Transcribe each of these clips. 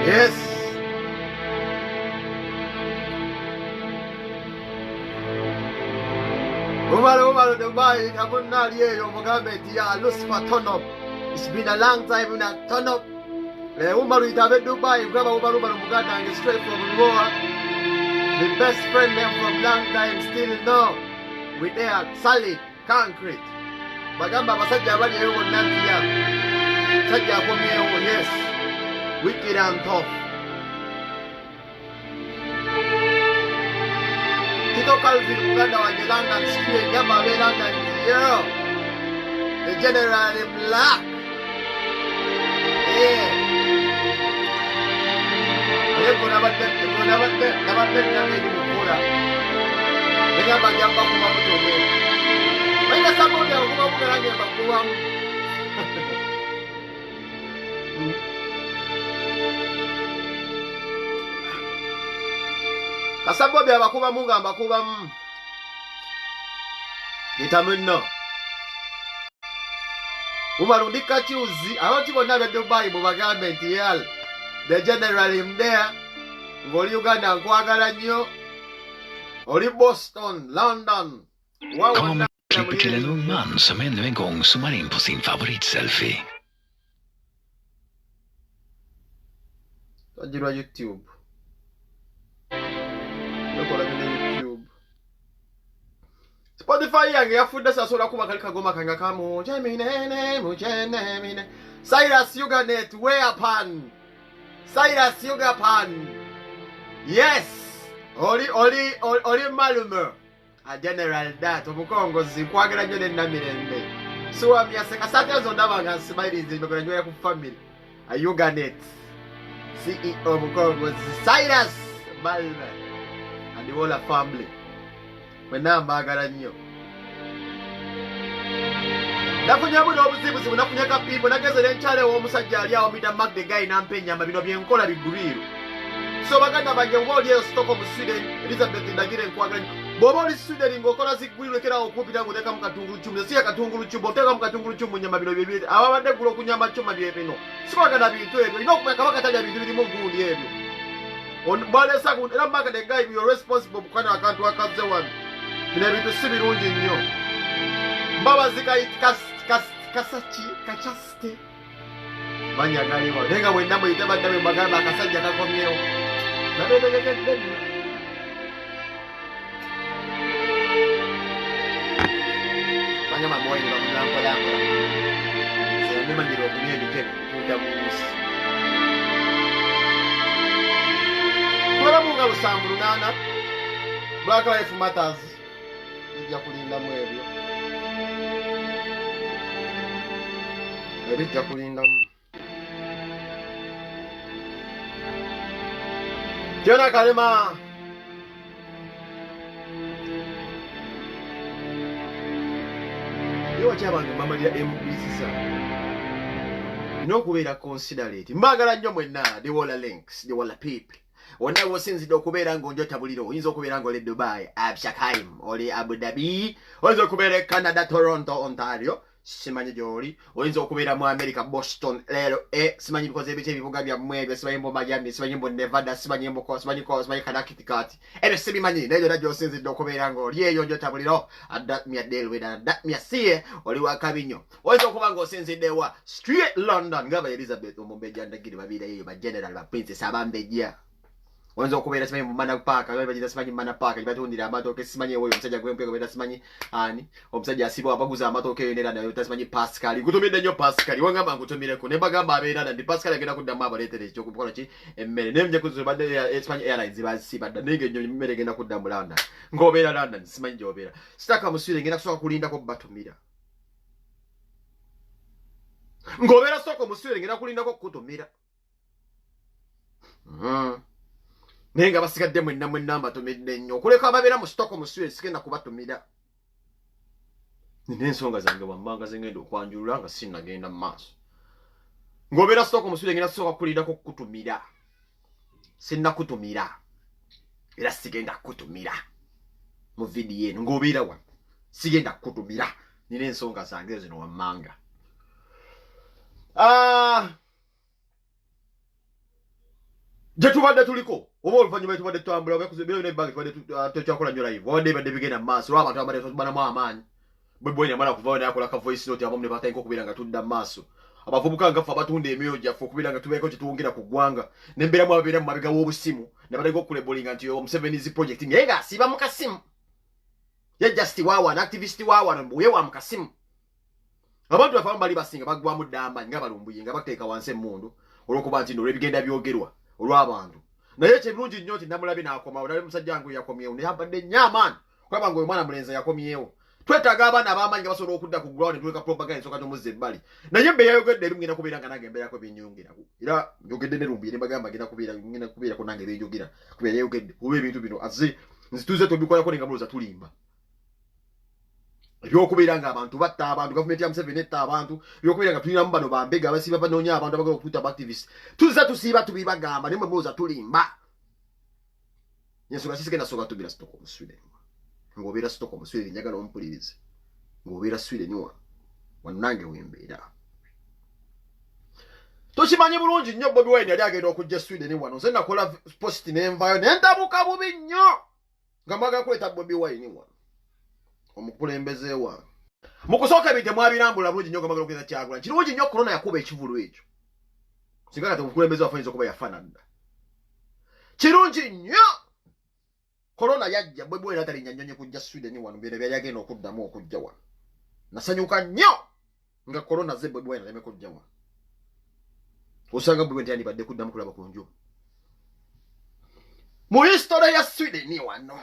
Yes. Umalo Dubai, Abunali, Mohammed, Lucifer, turn up. It's been a long time when I turn up. Umaru Itabe Dubai, grab Umaru Muganda and straight from Goa. The best friend them from long time still know. We there solid, concrete. Bagamba Basaja Badi Nantia. Saja Pomeo, yes. Wicked and tough. Tito Calvin Uganda was the London Street, Yamba London, yeah. The general in black. Yeah. Kasabo bya bakuba munga mbakuba itamunno umarundika chuzi abati bonna be Dubai mu bagambe nti yal the general in there ngoli Uganda nkwagala nnyo oli Boston London Kameran klipper till en ung man som ännu en gång zoomar in på sin favoritselfie. tajirwa YouTube lokola bine YouTube Spotify yange yafudde sasola kuba kali kagoma kanga kamu mujene Cyrus Yuganet whereupon Cyrus Yugapan yes oli malume a general that omukongozi kwagala nnyo nennamirembe so amyaseka sate zo ndabanga smiling zibekora nnyo ku family a Yuganet CEO omukongozi Cyrus malume and the whole family wena mbagala nnyo nafunya buno obuzibuzibu nafunya kapipo nagezera enkyale w'omusajja ali awo mida Mark the guy nampenyama bino byenkola biguliro so baganda bange ngoli eyo Stockholm Sweden Elizabeth ndagire nkwagala bwoba oli Sweden ng'okola ziguliro ekera okupita ng'oteka mu katungulu cumu si akatungulu cumu oteka mu katungulu cumu nyama bino bibiri ababadde gula okunyama cuma byebino si baganda bintu ebyo olina okumanya kabaka talya bintu birimu gundi ebyo balesa era Mark the guy you're responsible bukwana akantu akaze wano bino ebintu si birungi nnyo mbabazika kasachi kachaste banyagalibwa nenga wenda muyite baddabe mbagamba akasajja kakomyewo banyama moyi bamulankolankola sememanyira okunywa ebike kunda musi kulamunga 7-8 Black Life Matters bijja kulindamu ebyo ebijja kulindamu Jona Kalema Yo chabantu mama ya MBC sa Nokubeera considerate mbagala nnyo mwenna the wall links the wall people wonna wosinzidde okubeera ng'onjota buliro oyinza okubeera ng'oli Dubai Abshakaim oli Abu Dhabi oyinza okubeera e Canada Toronto Ontario simanyi gy'oli oyinza okubeera mu America Boston leero simanyi bikoze ebiki ebibuga byammwe ebyo simanyi mbu Miami simanyi mbu Nevada simanyi mbu simanyi Connecticut ebyo sibimanyi naye gyonna gy'osinzidde okubeera ng'oli eyo njota buliro adatmya delweda adatmya siye oli wa kabinyo oyinza okuba ng'osinzidde wa straight London ngaba Elizabeth omumbejja ndagiri babiirayo ba general ba princess abambejja Wanzo okubeera simanyi mu Mana Park bagita simanyi Mana Park batundira amatooke simanyi ewo omusajja gwempeko beta simanyi ani omusajja asiba abaguza amatooke yonera nayo tasimanyi Pascal gutumide nnyo Pascal wangamba ngutumireko ne bagamba abeera ndi Pascal agenda kuddamu abaleetere ekyo kukola ki emmere nemje kuzubadde simanyi airlines bazibadde nenge nnyo mmere genda kuddamu London ng'obeera London simanyi gy'obeera sitaka muswire ngenda kusoka kulindako batumira ng'obeera soko muswire ngenda kulindako kutumira Nenga basigadde mwenna batumidde nnyo okuleka ababeera mu Stockholm Sweden sigenda kubatumira nina ensonga zange wammanga zengenda okwanjulula nga sinnagenda mu maaso ng'obeera Stockholm Sweden ngenda kusooka kulindako kukutumira sinnakutumira era sigenda kukutumira mu vidiyo eno ng'obeera wano sigenda kukutumira nina ensonga zange zino wammanga je tubadde tuliko oba oluvannyuma tubadde tutambula byo ne bag tubadde tukyakola nnyo live wadde badde bigenda mu maaso lw'abantu abadde tubanamu amaanyi bwe yamala kuvayo n'akola ka voice note abamu ne batandika okubeera nga tudda mu maaso abavubuka nga ffe abatunda emyoyo gyaffe okubeera nga tubeeko kye tuwungira ku ggwanga n'embeeramu ababeera mu mabega w'obusimu ne batandika okulebolinga nti Museveni's project naye ng'asiiba mu kasimu ye just wawana activist wawana mbuye wa mu kasimu abantu bafamu bali basinga baggwamu ddamba nga balumbuye nga bateeka wansi emmundu olw'okuba nti olw'ebigenda byogerwa olw'abantu naye ekirungi nnyo nti namulabi n'akomawo naye musajja wange yakomyewo naye abadde nnyo amaanyi kulaba nga oyo mwana mulenzi yakomyewo twetaaga abaana ab'amaanyi nga basobola okudda ku ground ne tuleka propaganda ensooka n'omuzza ebbali naye embe yayogedde eri mugenda kubeera nga nange embeerako byennyongeraku era njogedde ne lumbuye ne bagamba ngenda kubeerako nange byenjogera kubeera yayogedde olwa ebintu bino aze nzituze tobikolako nenga mulooza tulimba ebyokubeera nga abantu batta abantu gavumenti ya Museveni etta abantu ebyokubeera nga tulinamu bano bambega abasiiba banoonya abantu abagala okutwita activist tuza tusiiba tubibagamba naye mwe mulooza tulimba ensonga sisigenda soka tubeera Stockholm Sweden ng'obeera Stockholm Sweden njagala ompulirize ng'obeera Sweden wano nange wembeera tokimanyi bulungi nnyo Bobi Wine yali agenda okujja Sweden wano nze nakola post n'envayo nentabuka bubi nnyo nga mwagala kuleeta Bobi Wine wano omukulembeze wange mukusooka ebintu mwabirambula bulungi nnyo nga mwagala okugeza Kyagulanyi kirungi nnyo korona yakuba ekivulu ekyo singa kati omukulembeze waffe ayinza okuba yafanadda kirungi nnyo korona yajja Bobi Wine atalinya nnyonyi kujja Sweden wano byonna byali agenda okuddamu okujja wano nasanyuka nnyo nga korona ze Bobi Wine aleme kujja wano osanga Bobi Wine yandibadde kuddamu kulaba ku nju mu history ya Sweden wano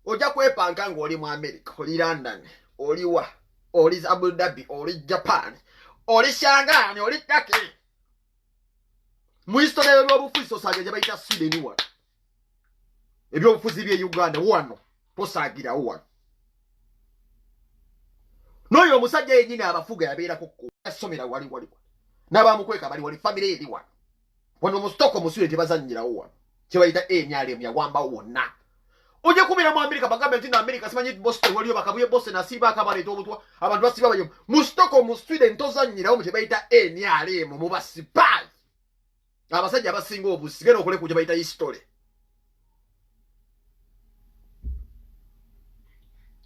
ojja kwepanka ng'oli mu America oli London oli wa oli Abu Dhabi oli Japan oli Shanghai oli Turkey mu history y'obufuzi osanga gye bayita Sweden wano ebyobufuzi by'e Uganda wano tosagirawo wano n'oyo omusajja yennyini abafuga yabeerako yasomera wali n'abamukweka bali wali famire eri wano mu Stockholm Sweden tebazannyirawo wano kye bayita NRM yawambawo wonna ojja kubeera mu America bagambe nti America simanyi Boston waliyo bakabuye Boston asiiba akabaleeta obutwa abantu basiba bayo mu Stockholm Sweden tozannyirawo mu kye bayita NRM mu basipayi abasajja abasinga obusi genda okole ku kye bayita history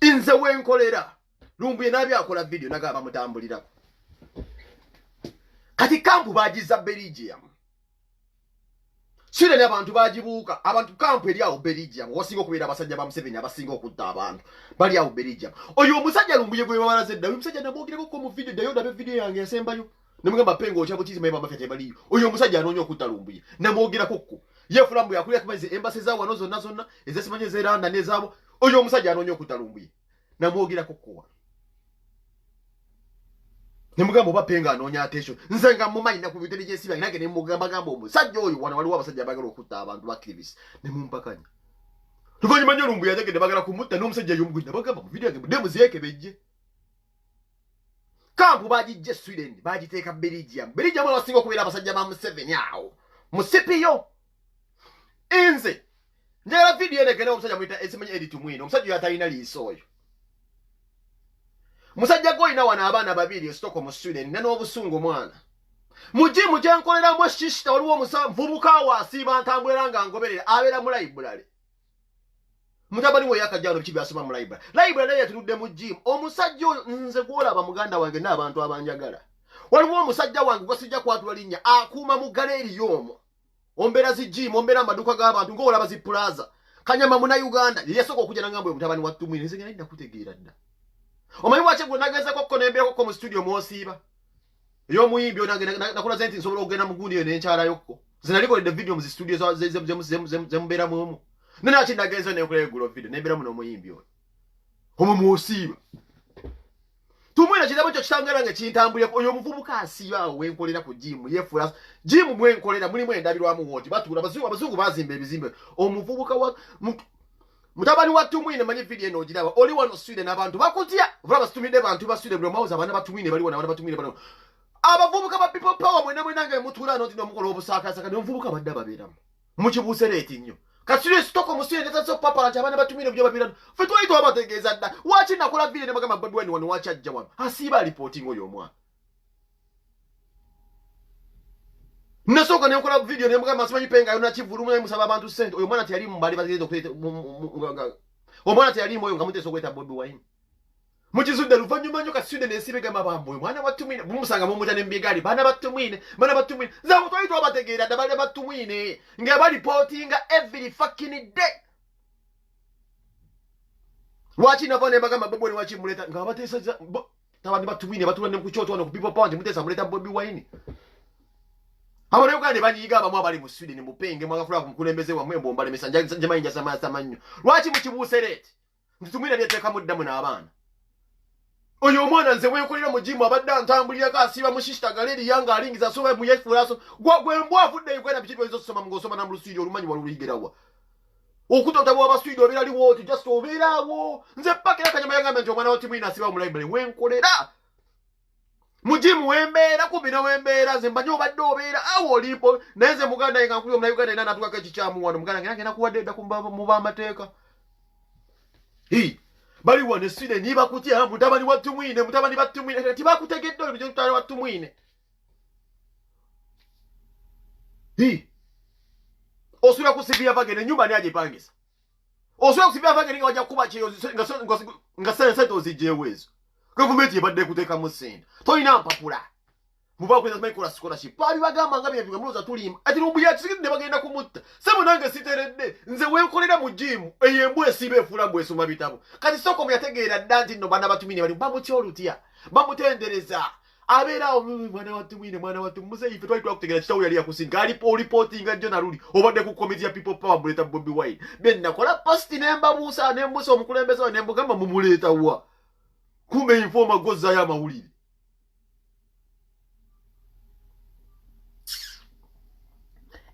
nze wenkolera lumbuye n'abyakola video nagaba mutambulirako kati kampu bagiza Belgium Sweden abantu bagibuuka abantu kampu eri awo Belgium wasinga okubeera abasajja ba Museveni abasinga okutta abantu bali awo Belgium oyo omusajja lumbuye gwe babalaze dda omusajja namwogireko ko mu video dayo ndabe video yange yasembayo nemugamba pengo okyabo kizi mayamba mafete baliyo oyo omusajja anoonya okutta lumbuye namwogirako ko ye fulambu yakulira kumaze embassy za wano zonna ezesimanye zeranda nezabo oyo omusajja anoonya okutta lumbuye namwogirako ko nemugamba oba penga anoonya attention nze nga mumanyi na ku intelligence bange nange nemugamba omusajja oyo wano waliwo abasajja bagala okutta abantu ba activists nemumpakanya luvannyuma nnyo lumbuye yagende bagala kumutta n'omusajja y'omugwina bagamba mu video yange mudde muzeeke bejje kampu bagijje Sweden bagiteeka Belgium abasinga okubeera abasajja ba Museveni awo musipiyo nze njagala video enegenda omusajja muyita esimanyi Edith Mwino omusajja oyo atalina liiso oyo musajja goyina wano abaana babiri Stockholm Sweden ne n'obusungu mwana mujimu gyenkoleramu eshishita waliwo omuvubuka waasiiba ntambulera nga ngoberera abeera mu library mutabani we yakajjano biki byasoma mu library yatunudde mu jimu omusajja oyo nze gwolaba muganda wange n'abantu abanjagala waliwo omusajja wange gwasijja kwatula linnya akuuma mu galeri y'omwo ombeera zijimu ombeera amaduuka g'abantu ng'olaba zi plaza Kanyama muna Uganda yesoko okujja nangambwe mutabani wa Tumwine nze ngenda kutegeera dda omanyi wache gwe nageza kokko nembera kokko mu studio mwosiiba yo muyimbi onange nakola zenti nsobola okugenda mu gundi yo n'enkyala yokko zinalikolede video mu studio zembera mumu nena ki nageza nekola egulo video nembera muno muyimbi oyo omu mwosiiba Tumwine kirabo kyo kitangala nga kintambulye oyo muvubuka asiiba wenkolera ku jimu yefula jimu mwenkolera mulimu endabirwamu woti batula abazungu bazimba ebizimbe omuvubuka wa mutabani wa Tumwine manyi video eno ogiraba oli wano Sweden abantu bakutya vulaba situmidde bantu ba Sweden bwe mawuza abana batumwine bali wana batumwine bali abavubuka ba people power mwene nange mutula no tino mukola obusakasaka ne muvubuka badda babeeramu mukibuusereeti nnyo kasiri Stockholm Sweden ndetso papa abana batumwine byo babirano fe twayito abategeeza dda wachi nakola video ne bagamba Bobi Wine wano wachi ajja wano asiba reporting oyo omwana Nasoka ne nkola video ne mugamba simanyi penga yona kivulumu ne musaba abantu sente oyo mwana teyali mbali bageze okuleta omwana teyali moyo nga muteso kweta Bobi Wine mukizudde luvanyuma nyo kasudde nesibega mabambo mwana batumine mumusanga mu mutane mbigali bana batumine za mutwali to bategeera dabale batumine nga bali reporting every fucking day wachi navone bagamba Bobi Wine wachi muleta nga batesa tabandi batumine batulane ku kyoto wano ku people pound mutesa muleta Bobi Wine abone ugande banyiga abamwe abali mu Sweden mupenge mwakafula kumkulembeze wa mwembo mbale mesanja jamayinja samanyo lwachi mukibuserete ntumwira lyeteka muddamu n'abaana oyo omwana nze wenkolera mu jimu abadde ntambulira kasiba mushishita galeri yanga alingiza soba mu yefulaso gwe mbwafudde Uganda bikipo ezosoma ngosoma na mulusidio olumanyi waluligerawa okutotabwa abaswido obirali woti just obirawo nze pakira kanyama yanga nti omwana wati mwina asiba mu library wenkolera mujimu wembeera kubina wembeera nze mbanyo obadde obeera awo olipo nenze muganda yenga nkuli omuna Uganda ina natuka ekikyamu wano muganda ngena kuwadde dda mu amateeka bali wane Sweden niba kutya mutabani batumwine tibakutegedde oyo mutabani batumwine osula kusibia bagene nyumba ni ajipangisa osula kusibia bagene nga wajja kuba kyeyo nga sente ozijjewezo government yebadde kuteeka mu sente toyina mpapula muba kweza maikola scholarship bali bagamba nga bye bigamuloza tulimba ati rubu ya kisigide bagenda kumutta sebo nange siteredde nze wenkolera mu jimu eyembu esibe efula mbwe soma bitabo kati soko myategeera danti no bana batumine bali bamuti olutia bamutendereza abera mwana watu muze ife twali twakutegeera kitawu yali yakusinga ali reporting nga John Aruli obadde ku committee ya people power buleta Bobi Wine ben nakola post nemba busa nembuso omukulembeze wa nembo gamba mumuleta wa kumbe informa goza ya mawulire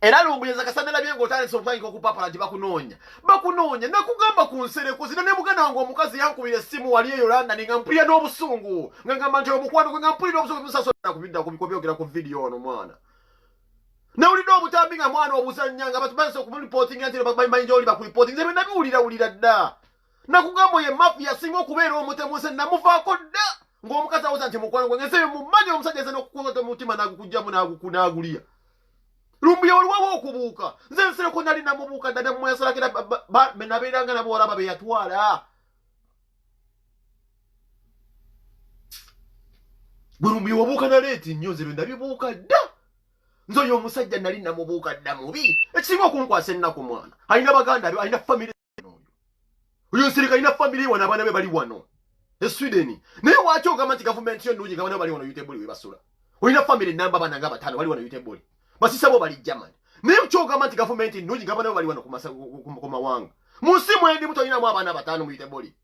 era lumbuyeza kasandala byengo otale sompanyi ko kupapala nti bakunonya nakugamba ku nsere kuzina ne muganda wangu omukazi yankubira simu wali eyo London nga mpulira n'obusungu ngamba nti omukwano nga mpulira obusungu musaso na kubinda kubyogera ku video ono mwana na ulide obutambi nga mwana obuzanyanga batubanse ku reporting nti babayimba oli ba ku reporting nze nabiwulira dda nakugamba ye mafia singo okubeera omutemu nse namuvaako dda ng'omukazi awuza nti mukwano gwe nze mumanyi omusajja nze n'okukuza mutima n'agukujjamu n'agulia lumbi olwawo okubuuka nze nsireko nali namubuuka ddala mwesalakira nabeeranga naboolaba be yatwala bwe lumbi wabuuka naleeti nnyo nze lwe ndabibuuka dda nze oyo omusajja nali namubuuka dda mubi ekisinga okunkwasa ennaku mwana alina baganda be alina famire oyo nsirika alina famire wano abaana be bali wano Sweden naye waaki ogamba nti gavumenti yo nnungi nga bana bali wano Utebuli we basula olina famire namba bana nga bataano bali wano Utebuli basisabo bali German naye kyogamba nti gavumenti nnungi nga bana bali wano ku mawanga mu nsi mwendi mutoyinamu abaana bataano mu Utebuli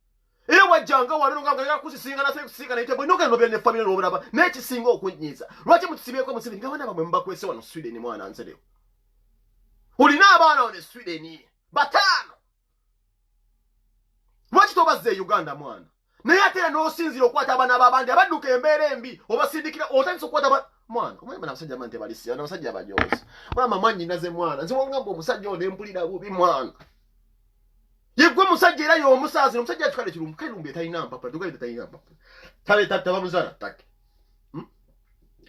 era wajjanga wano nga kusisinga nase kusisinga na Utebuli noga nobera ne famire n'obulaba naye kisinga okunyiza lwaki mutusibyeko Museveni nga bana bamwe mubakwese wano Sweden mwana nserewo olina abaana wano Sweden bataano lwaki tobazze Uganda mwana naye ate era n'osinzira okwata abaana b'abandi abadduka embeera embi obasindikira otandisa okwata mwana omwemba n'abasajja mante balisiya n'abasajja abajoozi mama mwanyi naze mwana nze wangamba omusajja ono empulira bubi mwana yegwe musajja era y'omusaazi omusajja atukale kirumu kelumbi etalina mpapula tukaleta talina mpapula tabamuzaala ttake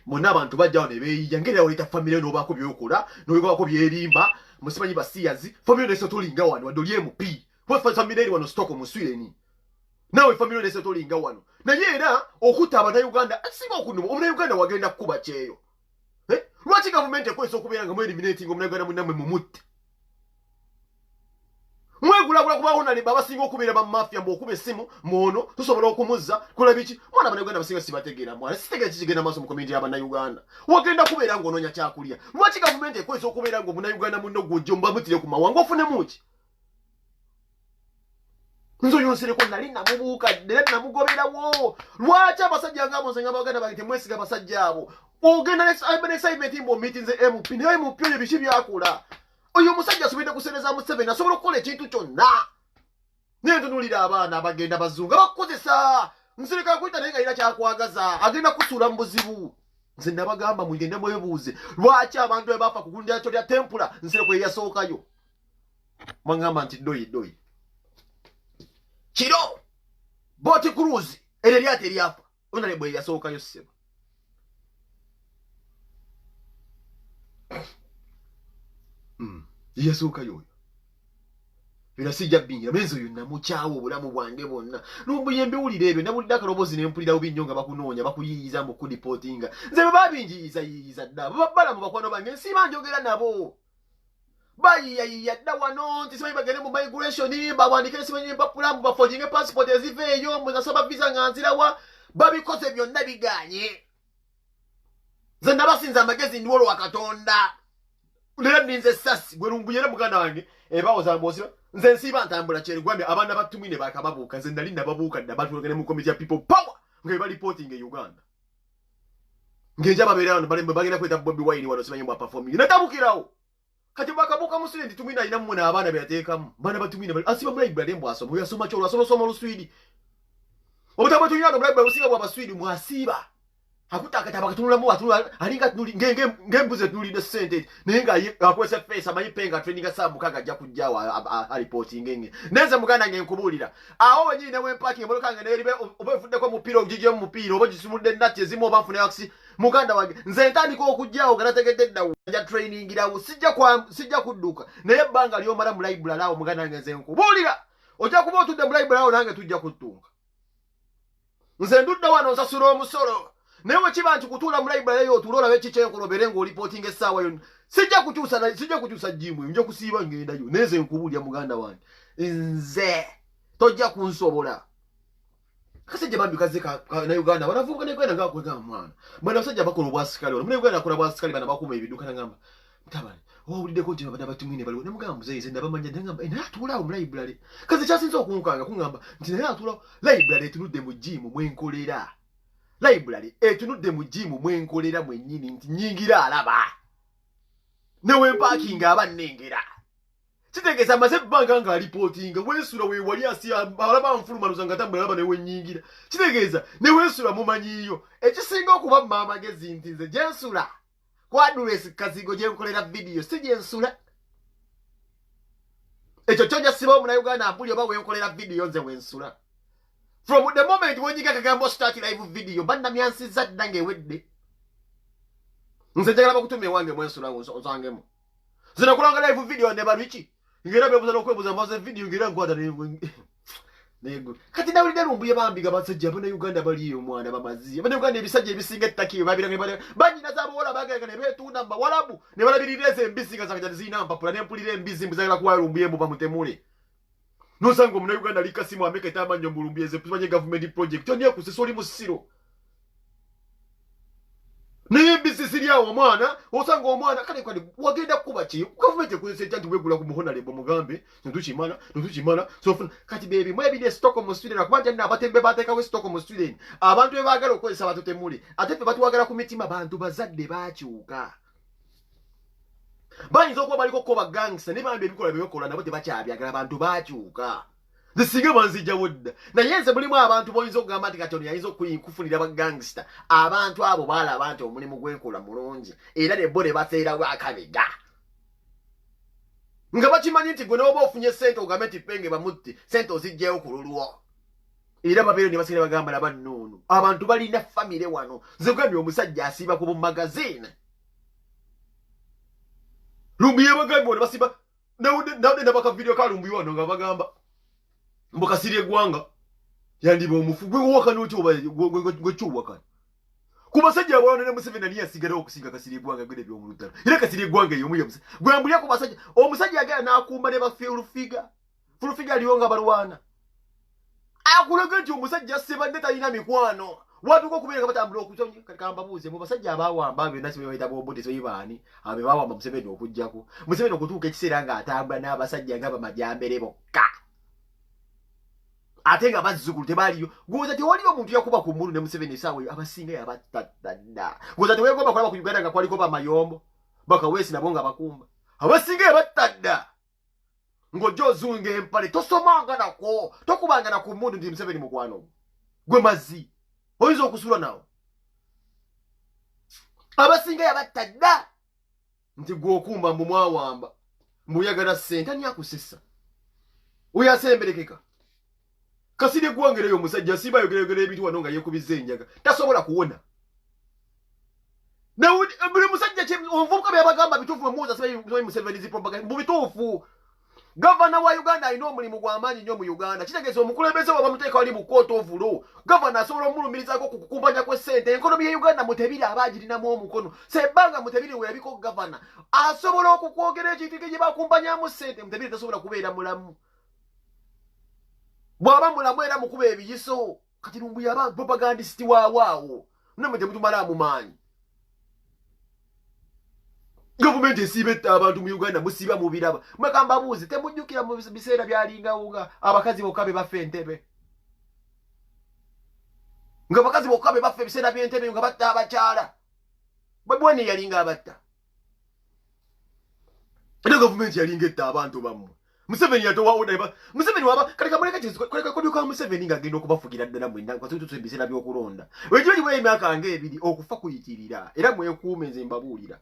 bonna abantu bajjawo ne beeyiya ngeri oleta famire n'obaako byokola n'obaako byerimba musimanyi basiyazi famire nese tolinga wano wadde oli MP famire eri wano stoko mu Sweden nawe famire nese tolinga wano naye era okutta abannayuganda singa okunuma omunnayuganda wagenda kukuba kyeyo lwaki gavumenti ekwesa okubeera nga mweliminating omunnayuganda munnammwe mumutte mwegulagula kubawo nalimba abasinga okubeera bamafia mbwokuba essimu mwono tusobola okumuzza kola biki mwana abannayuganda basinga sibategeera mwana sitegera kikigenda maaso mu komiti y'abannayuganda wagenda kubeera ng'onoonya kyakulya lwaki gavumenti ekwesa okubeera ng'omunnayuganda munno gwojjo mubamutire ku mawanga ofunemuki nzo yonsereko nali namubuuka ddala namugoberawo lwaki abasajja ngabo nze nga baganda bange temwesiga basajja abo ogenda n'excitement mbu omitinze MP naye MP oyo biki byakola oyo omusajja asobodde kusereza Museveni asobola okukola ekintu kyonna naye ntunulira abaana abagenda bazunga bakukozesa nsirika kuyita naye nga alina kyakwagaza agenda kusuula mu buzibu nze nabagamba mugende mwebuuze lwaki abantu bwe bafa ku gundira kyo lya tempula nsireko eyasookayo mwangamba nti doyi kiro boti cruise ere lyate lyafa onale bwe yasookayo ssebo yasooka yoyo birasijja bingira benzo yonna mukyawo obulamu bwange bwonna n'obuyembe wulira ebyo nabulidde akaloboozi ne mpulirawo binnyo nga bakunoonya bakuyiyiza mu kudipotinga nze bwe babinjiyizayiyiza dda babbala mu bakwano bange nsiba njogera nabo bayiyayiya dda wano nti simanyi bagende mu migration bawandike simanyi empapula mu bafojinge passport eziva eyo munasaba visa nga nzirawa babikoze byonna biganye nze nabasinza amagezi ndiwolo wa Katonda lera ninze essasi gwe lumbuyera muganda wange ebawoza mbosiba nze nsiba ntambula kyerigwamye abaana batumine bakababuuka nze nali nababuuka dda batulagane mu committee ya people power nga eba reporting e Uganda ngenja babeera wano balembe bagenda kweta Bobi Wine wano simanyi bwa performing natabukirawo kati bakabuuka mu student tumina alina mmwe n'abaana beyateekamu baana batumine asiba mu library mbwasoma oyo asoma kyolwo asoma oluswidi obutaba tulina no library businga bwa baswidi mwasiba akutakataba katunulamu atunula alinga tunuli ngembuze tunulide sente nenga akwese face amanyi penga training asabu kaga ajja kujjawa reporting ngenge neze muganda nge nkubulira aho wenyine ne wempaki mboloka nge neribe obefudde ko mupira ogijje mu mupira obajisumudde nati ezimo bafune aksi muganda wange nze ntandika okujjawo ganategedde ddawo ya training irawo sijja kudduka naye banga liyo mara mu library awo muganda nge nze nkubulira ojja kuba otudde mu library awo nange tujja kutunga nze ndudde wano nsasula omusolo newe kiba nti kutuula mu library yo tulola be kichenkono berengo reporting esawa yo sijja kukyusa jimu nje kusiiba ngenda yo neze nkubulya muganda wange nze tojja kunsobola kasejja bambi kaze na Uganda banavuga ne kwenda ngakwega mwana bana basajja bakola obwasikali ono mune kwenda kola obwasikali bana bakuma ebiduka ngamba mtabani owulidde ko nti bana batumine baliwo nemugamba muzeyize ndabamanya ngamba naye atulawo mu library kaze kyasinza okunkanga kungamba nti naye atulawo library tunudde mu jimu mwenkolera library etunudde mu jimu mwenkolera mwennyini nti nyingira alaba newe parking abannengera kitegeeza maze bbanga nga reporting wensula we wali asi alaba nfulumanuza nga tambula alaba newe nyingira kitegeeza ne wensula mumanyiyo ekisinga okuba mamagezi nti nze gyensula kwadulesi kazigo gyenkolera video si gyensula ekyo kyoja siba omuna Uganda mpuli oba wenkolera video nze wensula. From the moment when you get a start live video, banda miansi zaddange wedde. Nze njagala bakutumye wange mwensula ozangemo. Zina kulanga live video ne baruchi. Ngera bebuza okwebuza mbaze video ngira ngwada nego. Kati nawulidde lumbuye bambiga basajja bana Uganda baliyo mwana bamazi. Bana Uganda ebisajja ebisinga ettaki babiranga bale. Banyina zabo wala bagaga ne betunda mba walabu. Ne balabiririze embisinga zanga zina mpapula ne mpulire embizi mbuzagala kuwa lumbuye mbu bamutemule. Nosango muna Uganda likasimu ameke tamanyo mbulumbieze pimanye government project toniye kusisoli musiro naye business lyawo mwana osango omwana kale kwali wagenda kuba ki government ekozesa ekyanti wegula ku muhona lebo mugambe ntuchimana so kati baby mwe bide stock mu student akubanja na abatembe bateka we stock mu student abantu ebagala okozesa batutemuli ate fe batuwagala ku mitima bantu bazadde bakyuka bayinza okuba baliko koba gangster ne bambi ebikola byekola nabo tebakyabyagala abantu bakyuka zisinga banzijjawo dda naye nze mulimu abantu boyinza okugamba nti Katonda yayinza okufunira ba gangster abantu abo balaba nti omulimu gwenkola mulungi era ne bo ne baseerawo akabega nga bakimanyi nti gwe n'oba ofunye ssente ogambe nti penge bamutti ssente ozijjayo ku lulwo era babeero ne basigala bagamba nabannoonu abantu balina famire wano nze kugambye omusajja asiiba ku bumagazine lumbuye bagambi wano basiba nawudde nabaka video ka lumbuye wano nga bagamba mbokasiri eggwanga yandiba omufu gwe waka n'oti oba gwe kyowaka kubasajja abalwana ne Museveni niye asigalawo okusinga kasiri eggwanga gwe ebyomulutalo era kasiri eggwanga eyo muyamusa gwe ambulya ku basajja omusajja yagala n'akumba ne bafulufiga aliwo nga balwana akulaga nti omusajja sebadde talina mikwano watuko kubeera batambula okutonyi kamba buuze mu basajja abawamba be nasi bayita bobo tesoyibaani abe bawamba Museveni okujjako Museveni okutuuka ekiseera nga atambula n'abasajja nga bamajambere bokka ate nga bazzukulu tebaliyo goza tewaliyo omuntu yakuba ku mmulu ne Museveni esaawa abasinga yabattadda goza teweegomba kulaba ku Uganda nga kwaliko bamayombo bakawesi nabo nga bakumba abasinga yabattadda ng'ojja ozunga empale tosomanga nako tokubanga na ku mmundu nti Museveni mukwano gwe mazzi oyinza okusula nawo abasinga yabattadda nti gwe okumba mbu mwawamba mbuyagala ssente ani akusessa oyo asemberekeka kasiri eggwangereyo omusajja asiba ayogerayogera ebintu wano nga yeekubiza enjaga tasobola kuwona na buli musajja kye omuvubuka byabagamba bituufu emuuza simanyi Museveni zipropaganda mu bituufu. Gavana wa Uganda alina omulimu gw'amaanyi nnyo mu Uganda. Kitegeeza omukulembeze wa bamuteeka wali mu kooti ovulo. Gavana asobola omulumirizaako ku kukumpanya kw'essente. Enkonomi ya Uganda Mutebiri aba agirinamu omukono. Sebbanga Mutebiri we yabiko gavana asobola okukwogera ekintu gye bakumpanyamu ssente. Mutebiri tasobola kubeera mulamu. Bw'aba mulamu era mukuba ebiyiso. Kati lumbu yaba propagandisiti waawaawo. Namwe temutumala mu maanyi. Government esibette abantu mu Uganda musiba mu biraba. Mwekamba buuzi temujjukira mu biseera byalingawo nga abakazi bokka be bafa Entebbe. Nga abakazi bokka be bafa ebiseera by'Entebbe nga batta abakyala. Bwebweni yalinga abatta. Era government yalinga etta abantu bammwe. Museveni yatowa oda Museveni waba kaleka muleka kiziko kaleka kodyoka Museveni nga agenda okubafugira ddala mwenda kwa tutu ebiseera by'okulonda. Wejoji bwe emyaka ng'ebiri okufa kuyitirira era mwekuume nze mbabuulira.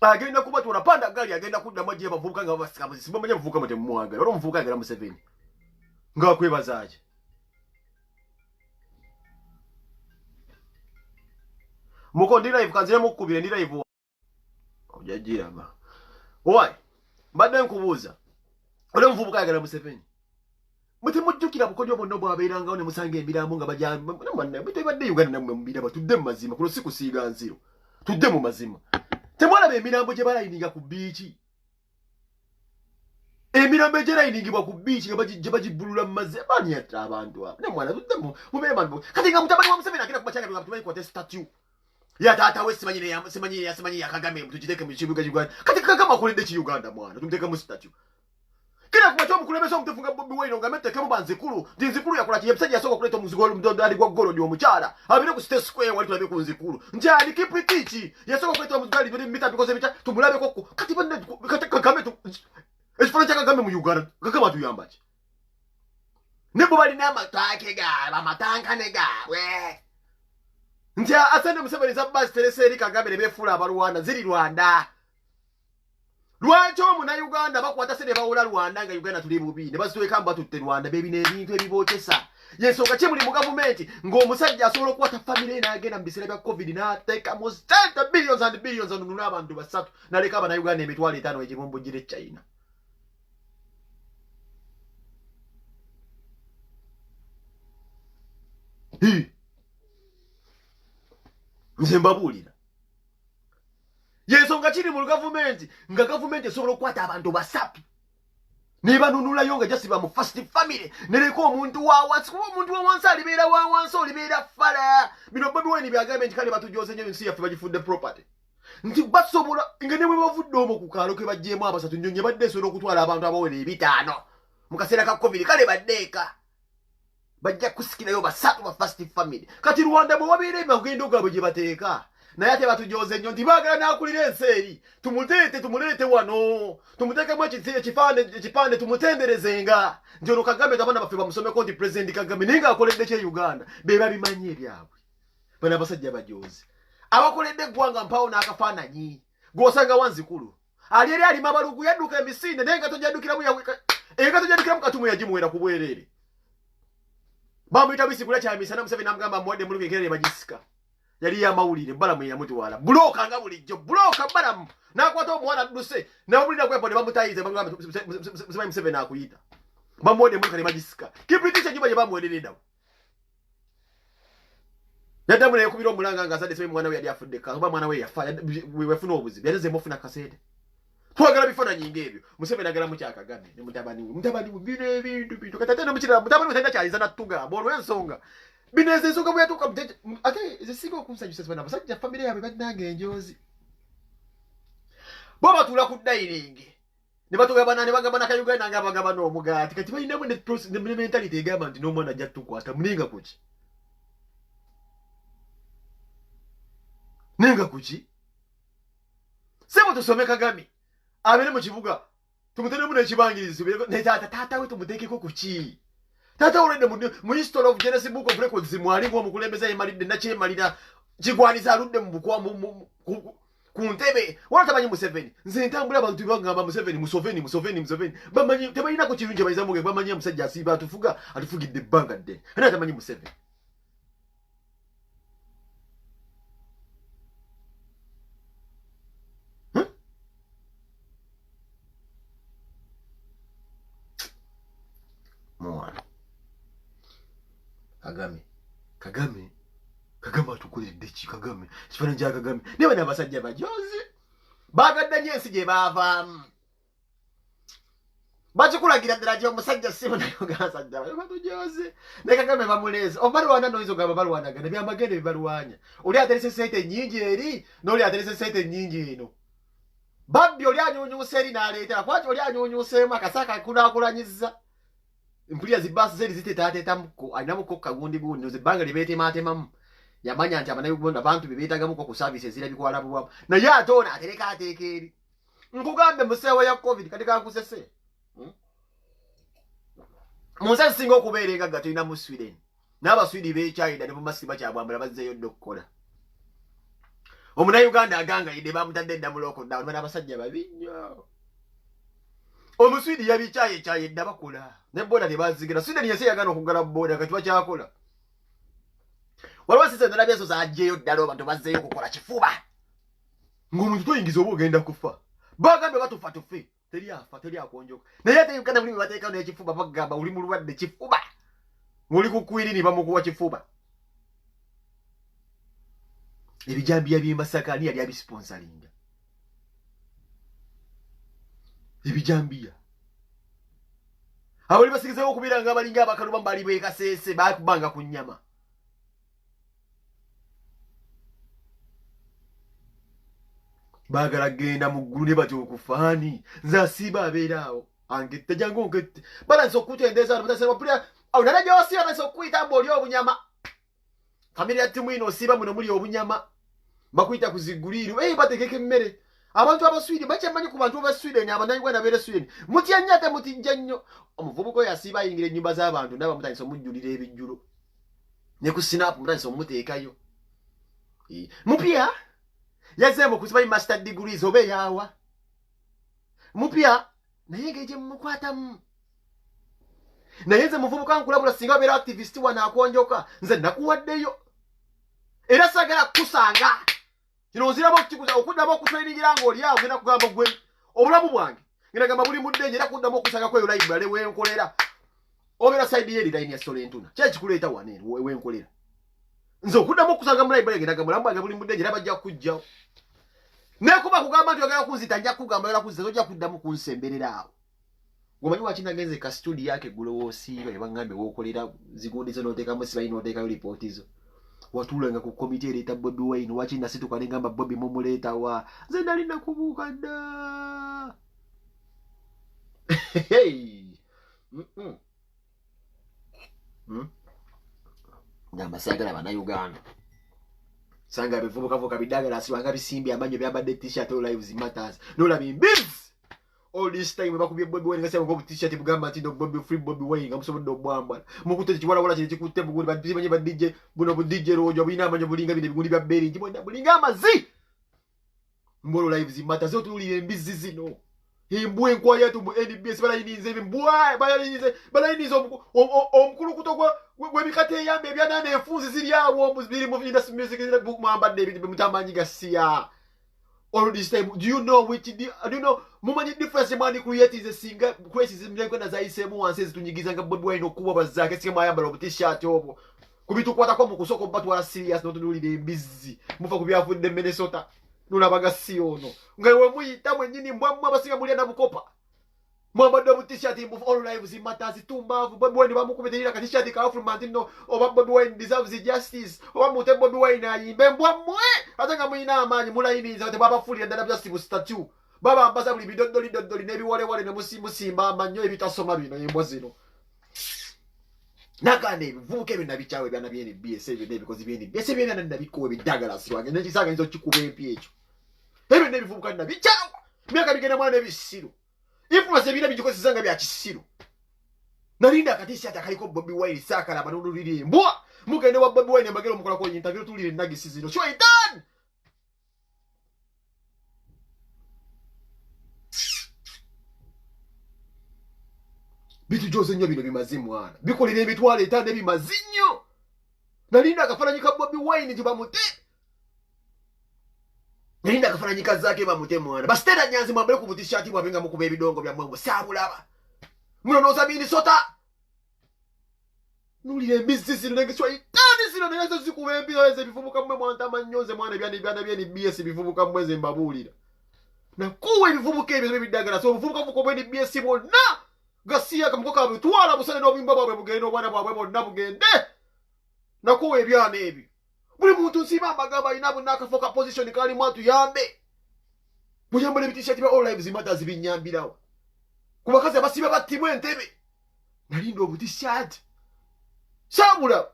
Agenda kuba tuona panda gali agenda kudda maji abavubuka nga basikamu simamanya mvubuka mute mwagala olo mvubuka agala Museveni nga kwebazaje muko ndira live kanzira mukubire ndira live ojajira ba owai mbadde nkubuuza olo mvubuka agala Museveni mute mujjukira bukodyo bonna bwabeeranga ne musanga emirambo nga bajamba namwe bite badde Uganda namwe mubira batudde mu mazima kuno sikusiiga nziro tudde mu mazima. Temwala be emirambo gye balayininga ku biiki. Emirambo gye layiningibwa ku biiki nga bagibulula mu mazzi baani yatta abantu abo. Ne mwana tuddemu mubeere bantu. Kati nga mutabani wa Museveni agenda kubakyanga nga tumanyi kwate statue. Ya taata we simanyi ya Kagame tugiteeke mu kibuga Uganda. Kati Kagame akoledde ki Uganda mwana tumuteeke mu statue. Kila kubacho omukulembeze omutefunga Bobi Wine nga mettekemu banzikulu. Ndi nzikulu yakola ki yebisajja yasooka okuleeta omuzigo omudodali gwa Golodi omukyala. Abire ku State Square wali tulabe ku nzikulu. Njani Kipitichi yasooka okuleeta omuzigo ali biri mita bikoze bicha tumulabe ko. Kati bande Kagame tu ekifana kya Kagame mu Uganda Kagame atuyamba ki? Nebo bali n'amataake gaabwe amatankane gaabwe. Nja asende Museveni za basi tereseri Kagame ne beefula abalwana ziri Rwanda. Lwaki omuna Uganda bakwata sene bawula Rwanda nga Uganda tuli bubi ne basitweka mba tutte Rwanda bebi n'ebintu ebibookesa. Yensonga kye muli mu gavumenti ng'omusajja asobola okukwata famire n'agenda mu biseera bya COVID n'ateeka mu sente billions and billions anunula abantu basatu n'aleka abana Uganda emitwalo 5 egibumbujjira e China. Nze mbabuulira. Yensonga kiri mu gavumenti nga gavumenti esobola okukwata abantu basatu ne banunulayo nga jasiba mu first family nereko omuntu wa wansi kuba omuntu wa wansi alibeera wa wansi olibeera fala bino Bobi Wine byagambye nti kale batujoze nnyo ensi yaffe bagifudde property nti basobola nga ne bwe bavudde omwo ku kaalo ke bajjeemu abasatu nnyo nye badde esobola okutwala abantu abawera 5 mu kaseera ka COVID kale baddeeka bajja kusikirayo basatu ba first family kati Rwanda bwe wabeera emagendo gaabwe gye bateeka naye ate batujoze nnyo nti baagala n'akulira ensi eri tumuleete wano tumuteekemu ekipande tumutenderezenga nti ono Kagame gabana baffe bamusomeko nti President Kagame naye ng'akoledde kye Uganda be babimanyi ebyabwe bano abasajja bajoze abakoledde eggwanga mpawo n'akafaananyi gw'osanga wanzikulu ali eri alima abalugu yadduka emisinde naye engato gyadukiramu katumu yagimuwera ku bwereere bamuyita bisigula kyamisana Museveni namugamba muwadde mulugu enkere ne bagisika yali yamawulire balamu yamutwala buloka nga bulijjo buloka balamu nakwata omwana dduse nawulira kwepo ne bamutayize bamugamba Museveni akuyita bamuwadde mulugu ne bagisika Kipitichi enjuba gye bamuwerereddawo yaddamu naye kubira omulanga nga azadde mwana we yali afudde oba mwana we yafa wefuna obuzibu yatezeemu ofuna kaseete twagala bifaananyi ng'ebyo Museveni agalamu kya Kagame ne mutabani we bino ebintu kati ate nomukirala mutabani we talina kyaliza natugamba olw'ensonga bino ezo ensonga bwe yatuuka ate ezisinga okunsanyusa zibana abasajja famire yaabwe balinanga enjoozi bo batuula ku dayiringi ne batugamba ne bagamba nakayuganda nga bagamba n'omugaati kati balinamu ne mentality egamba nti n'omwana ajja tukwata muninga kuki nenga kuki sebo tusome Kagame abere mu kibuga tumuteremu n'ekibangirizo ne taata we tumuteekeko kuki taata olwedde mu history of Genesis Book of Records mwalimu omukulembeze yemalidde nakyemalira kigwaniza aludde mu ku ntebe wala tamanyi Museveni nze ntambula abantu bagamba Museveni bamanyi tebalinako kirungi bayiza muge bamanyi omusajja asiiba atufugidde ebbanga ddene ana tamanyi Museveni Kagame atukoledde ki Kagame kifaananyi kya Kagame niba n'abasajja bajozi bagadde nnyo ensi gye baavaamu bakikulagira ddala ti omusajja simu naye ogasajja batujoze ne Kagame bamuleeza obalwana noyinza ogamba balwanagana byamagende bibalwanya oli aterese sente nnyingi eri n'oli aterese sente nnyingi eno babbi oli anyuunyuusa eri n'aleetera kwaki oli anyuunyuuseemu akasaaka akulaakulanyiza mpulira zibbaasi zeri ziteetaateetamuko alinamuko kagundi ebbanga lye beetemaatemamu yamanya nti abanauganda abantu be beetagamuko ku saavisi ezirabikwalabulwamu naye ate ono atereka eri nkugambe museewo ya covid kati kankusese munsi ezisinga okubeera engagga tulina mu Sweden n'abaswidi b'ekyayida ne mumasiki bakyabwambula bazzeeyo dde okukola omunauganda agangayidde bamutadde edda mu lockdown bana abasajja babi nnyo omuswidi yabikyayedda bakola ne boda tebazigira Sweden yase yagana okugala boda kati bakyakola waliwo sise endala byeso zaagyeyo ddala abantu bazzeeyo okukola kifuba ng'omuntu toyingiza oba ogenda kufa bagambe batufa tufe teri afa teri akonjoka naye ate Uganda buli bateekawo n'ekifuba bagamba oli mulwadde kifuba ng'oli ku kwiriri bamukuwa kifuba ebijambiya by'e Masaka ani yali abisponsalinga ebijambiya abali basigizeewo okubeera nga abalinga abakaluba mbali bwekaseese bakubanga ku nnyama baagala genda mu ggulu ne batya okufaani nze asiiba abeeraawo angette jangu nkette balanse okutendeeza nalaja gyosiiba balanse okukuyita mbu oli obunyama famire ya ttimu ino osiiba muno muli obunyama bakuyita ku ziguliiru bategeka emmere abantu abaswidi bakyamanyi ku bantu abaswideni abanayuganda beere swideni mutya nnyo ate mutijja nnyo omuvubuka oyo asiiba ayingira ennyumba z'abantu ndaba mutandisa omujjulira ebijjulo ne ku sinapu mutandisa omuteekayo mupya yazemu kusiba master degrees oba eyaawa mupya naye ng'egye mumukwatamu naye nze muvubuka nkulabula singa beera activist wana akonjoka nze nakuwaddeyo era sagala kusanga kino nziramu okukikuza okuddamu okutrainingira ng'oli awo genda kugamba gwe obulamu bwange ngenda gamba buli muddenje era kuddamu okusanga kweyo library wenkolera obeera saidi yeri line ya Solentuna kyekikuleeta wane wenkolera nze okuddamu okusanga mu library ngenda gamba bulamu bwange buli muddenje era bajja kujjawo nekuba kugamba nti ogenda kunzita nja kugamba era kunzita ojja kuddamu kunsemberera awo gomanyi waki nagenze ka studio yake gulowoosiiba ebaŋŋambye wookolera zigundizo n'oteekamu sibayi n'oteekayo lipooti zo watuulanga ku komiti ereeta Bobi Wine waki nasituka ne ngamba Bobi mumuleetawa nze nali nakubuuka dda ngamba saagala bannayuganda sanga bivubukavuka bidagala asibanga bisimbye amanyo byabadde t-shirt all lives matters nolaba imbizi all this time bakubye Bobi Wine ngase ngo t-shirt bugamba nti no Bobi free Bobi Wine ngamusobodde obwambala mukute kiwala kye kikutte bugundi badibanye ba DJ buno bu DJ rojo bina amanyo bulinga bine bigundi bya beri njibonda bulinga amazi mbolo lives matters otulire embizi zino imbwe nkwa yetu mu NBS balayinize ebimbwa balayinize omukulu kutogwa gwebikate yambe ebyanane enfunzi ziri awo biri mu industry music book mwambadde ebintu mutamanyi gasiya all this time do you know mumanyi difference mani create is a singer crisis mlengo zaisemu wanse zitunyigiza nga Bobi Wine okuba bazake sike mayambala obu t-shirt obo kubitukwata ko mukusoko batu wa serious no tunulire embizi mufa kubyafudde Minnesota nulabaga siono ngawe muyita mwenyini mbwa abasinga muli na bukopa mwambadde obu t-shirt mbu all lives matters tumbavu Bobi Wine bamukubeterera ka t-shirt ka Afroman no oba Bobi Wine deserves justice oba mute Bobi Wine ayimbe mbwa mwe atanga muyina amanyi mulayiniza ate baba fulira ddala justice statue baba ambasa buli bidodoli nebiwolewole ne musimba amanyo ebitasoma bino embwa zino nagane ebivubuka ebyo nabikyawe byana byene BS ebyo nebikozi byene BS byene nabikowe bidagala siwange nekisanga nzo kikuba empya ekyo ebyo nebivubuka nabikyawe myaka bigenda mwana ebisiru influence ebina bigikozesanga bya kisiru nalinda akatisi atakaliko Bobi Wine sakala abanululire embwa mugende wa Bobi Wine mbagero mukola ko interview tulire nagisi zino sho itan bitu jose nnyo bino bimazimu mwana bikolera emitwalo etaano ebimazinyo nalinda akafananyika Bobi Wine tibamute nalinda akafananyika zake bamute mwana basitera nyanzi mwambale ku t-shirt bwabenga mukuba ebidongo bya mwembo sabulaba muno noza Minnesota nulire embisi sinengeswa itani sino nezo zikuwembira eze bivubuka mwe mwanta manyonze mwana byani BS bivubuka mweze mbabulira na kuwe bivubuka ebyo bidagala so bivubuka muko bwe BS bonna gasiya kamukoka bitwala busane no bimba bwe bugendo bwana bwabwe bonna bugende na kuwe ebyana ebyo buli muntu nsiba bagamba inabu nakafoka position kali mwatu yambe muyambale bitisha tiba all lives matter zibinyambirawo kubakazi abasiba batimwe entebe nalindo obutishat Samura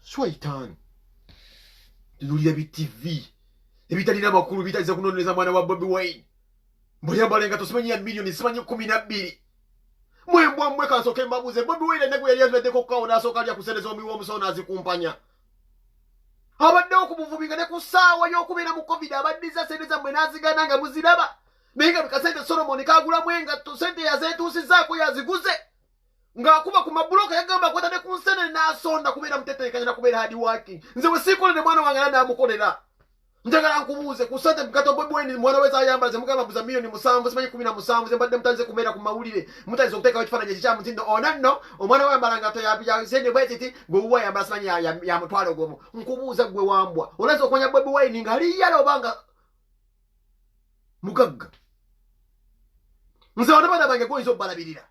Swaitan Nulira BTV Ebitalina makuru bitaliza kunoneza mwana wa Bobby Wine Mboyambalenga tusimanyi ya milioni simanyi 12 Mwembwa kasoke mbabuze Bobby Wine neku yali yazwedeko kaona asoka lya kuseleza omiwo omusona azikumpanya abadde okubuvubinga ne kusaawa y'okubeera mu covid abaddiza sente zammwe n'azigana nga muziraba naye nga bikasente Solomon kaagulamu engatto sente yazeetuusizzaako yaziguze ng'akuba ku mabuloka yagamba akwata ne ku nsene n'asonda kubeera muteteekanya na kubeera hard working nze bwe siikolere mwana wange era naamukolera njagala nkubuuze ku ssente mukato Bobby Wine mwana we zayambala ze mugamba buza milioni 7 simanyi 17 ze mbadde mutalize kubeera ku mawulire mutalize okuteekawo ekifaananyi ekikyamu nti onanno omwana we yambala ngato ya sente bwe titi gwe yambala simanyi ya mutwalo gwomu nkubuuza gwe wambwa olaza okumanya Bobby Wine ng'ali yala obanga mugagga nze wana baana bange goyinza obbalabirira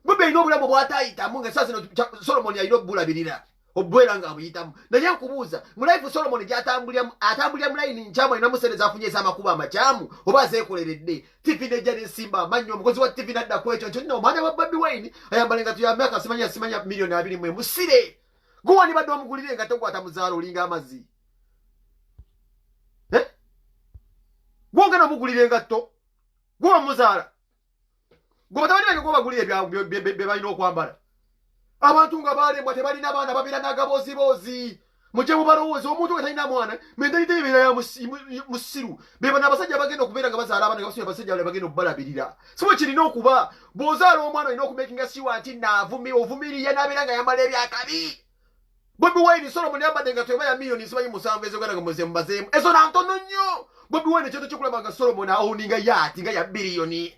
Bobby alina obulamu bw'ataayitamu nga saa zino Solomon alina obbulabirira obwera nga abuyitamu naye nkubuuza mu life Solomon atambulira mu layini nkyamu alina musereza afunye ez'amakubo amakyamu oba azeekoleredde TV nejja n'ensimba amannyo omukozi wa TV nadda ku ekyo nti nno omwana wa Bobby Wine ayambala engatto ya myaka simanya milioni 20 musire gwe wandibadde omugulira engatto gwatamuzaala olinga amazzi gwongena omugulira engatto gwe wamuzaala gwe batabani bange gwe bagulira bye balina okwambala abantu nga balembwa tebalina baana babeera n'agaboozibozi mujje mubalowooza omuntu we talina mwana mentalite ebeera ya musiru be bano abasajja bagenda okubeera nga bazaala abaana nga basomya abasajja bale bagenda okubalabirira si bwe kirina okuba bw'ozaala omwana olina okumakinga siwa nti ovumiriya n'abeera nga yambala ebyakabi Bobby Wine Solomon yambadde nga tweba ya milioni simanyi 7 ezogenda nga muze mubazeemu ezo na ntono nnyo Bobby Wine ekyoto kyokulaba nga Solomon awuninga yaati nga ya biliyoni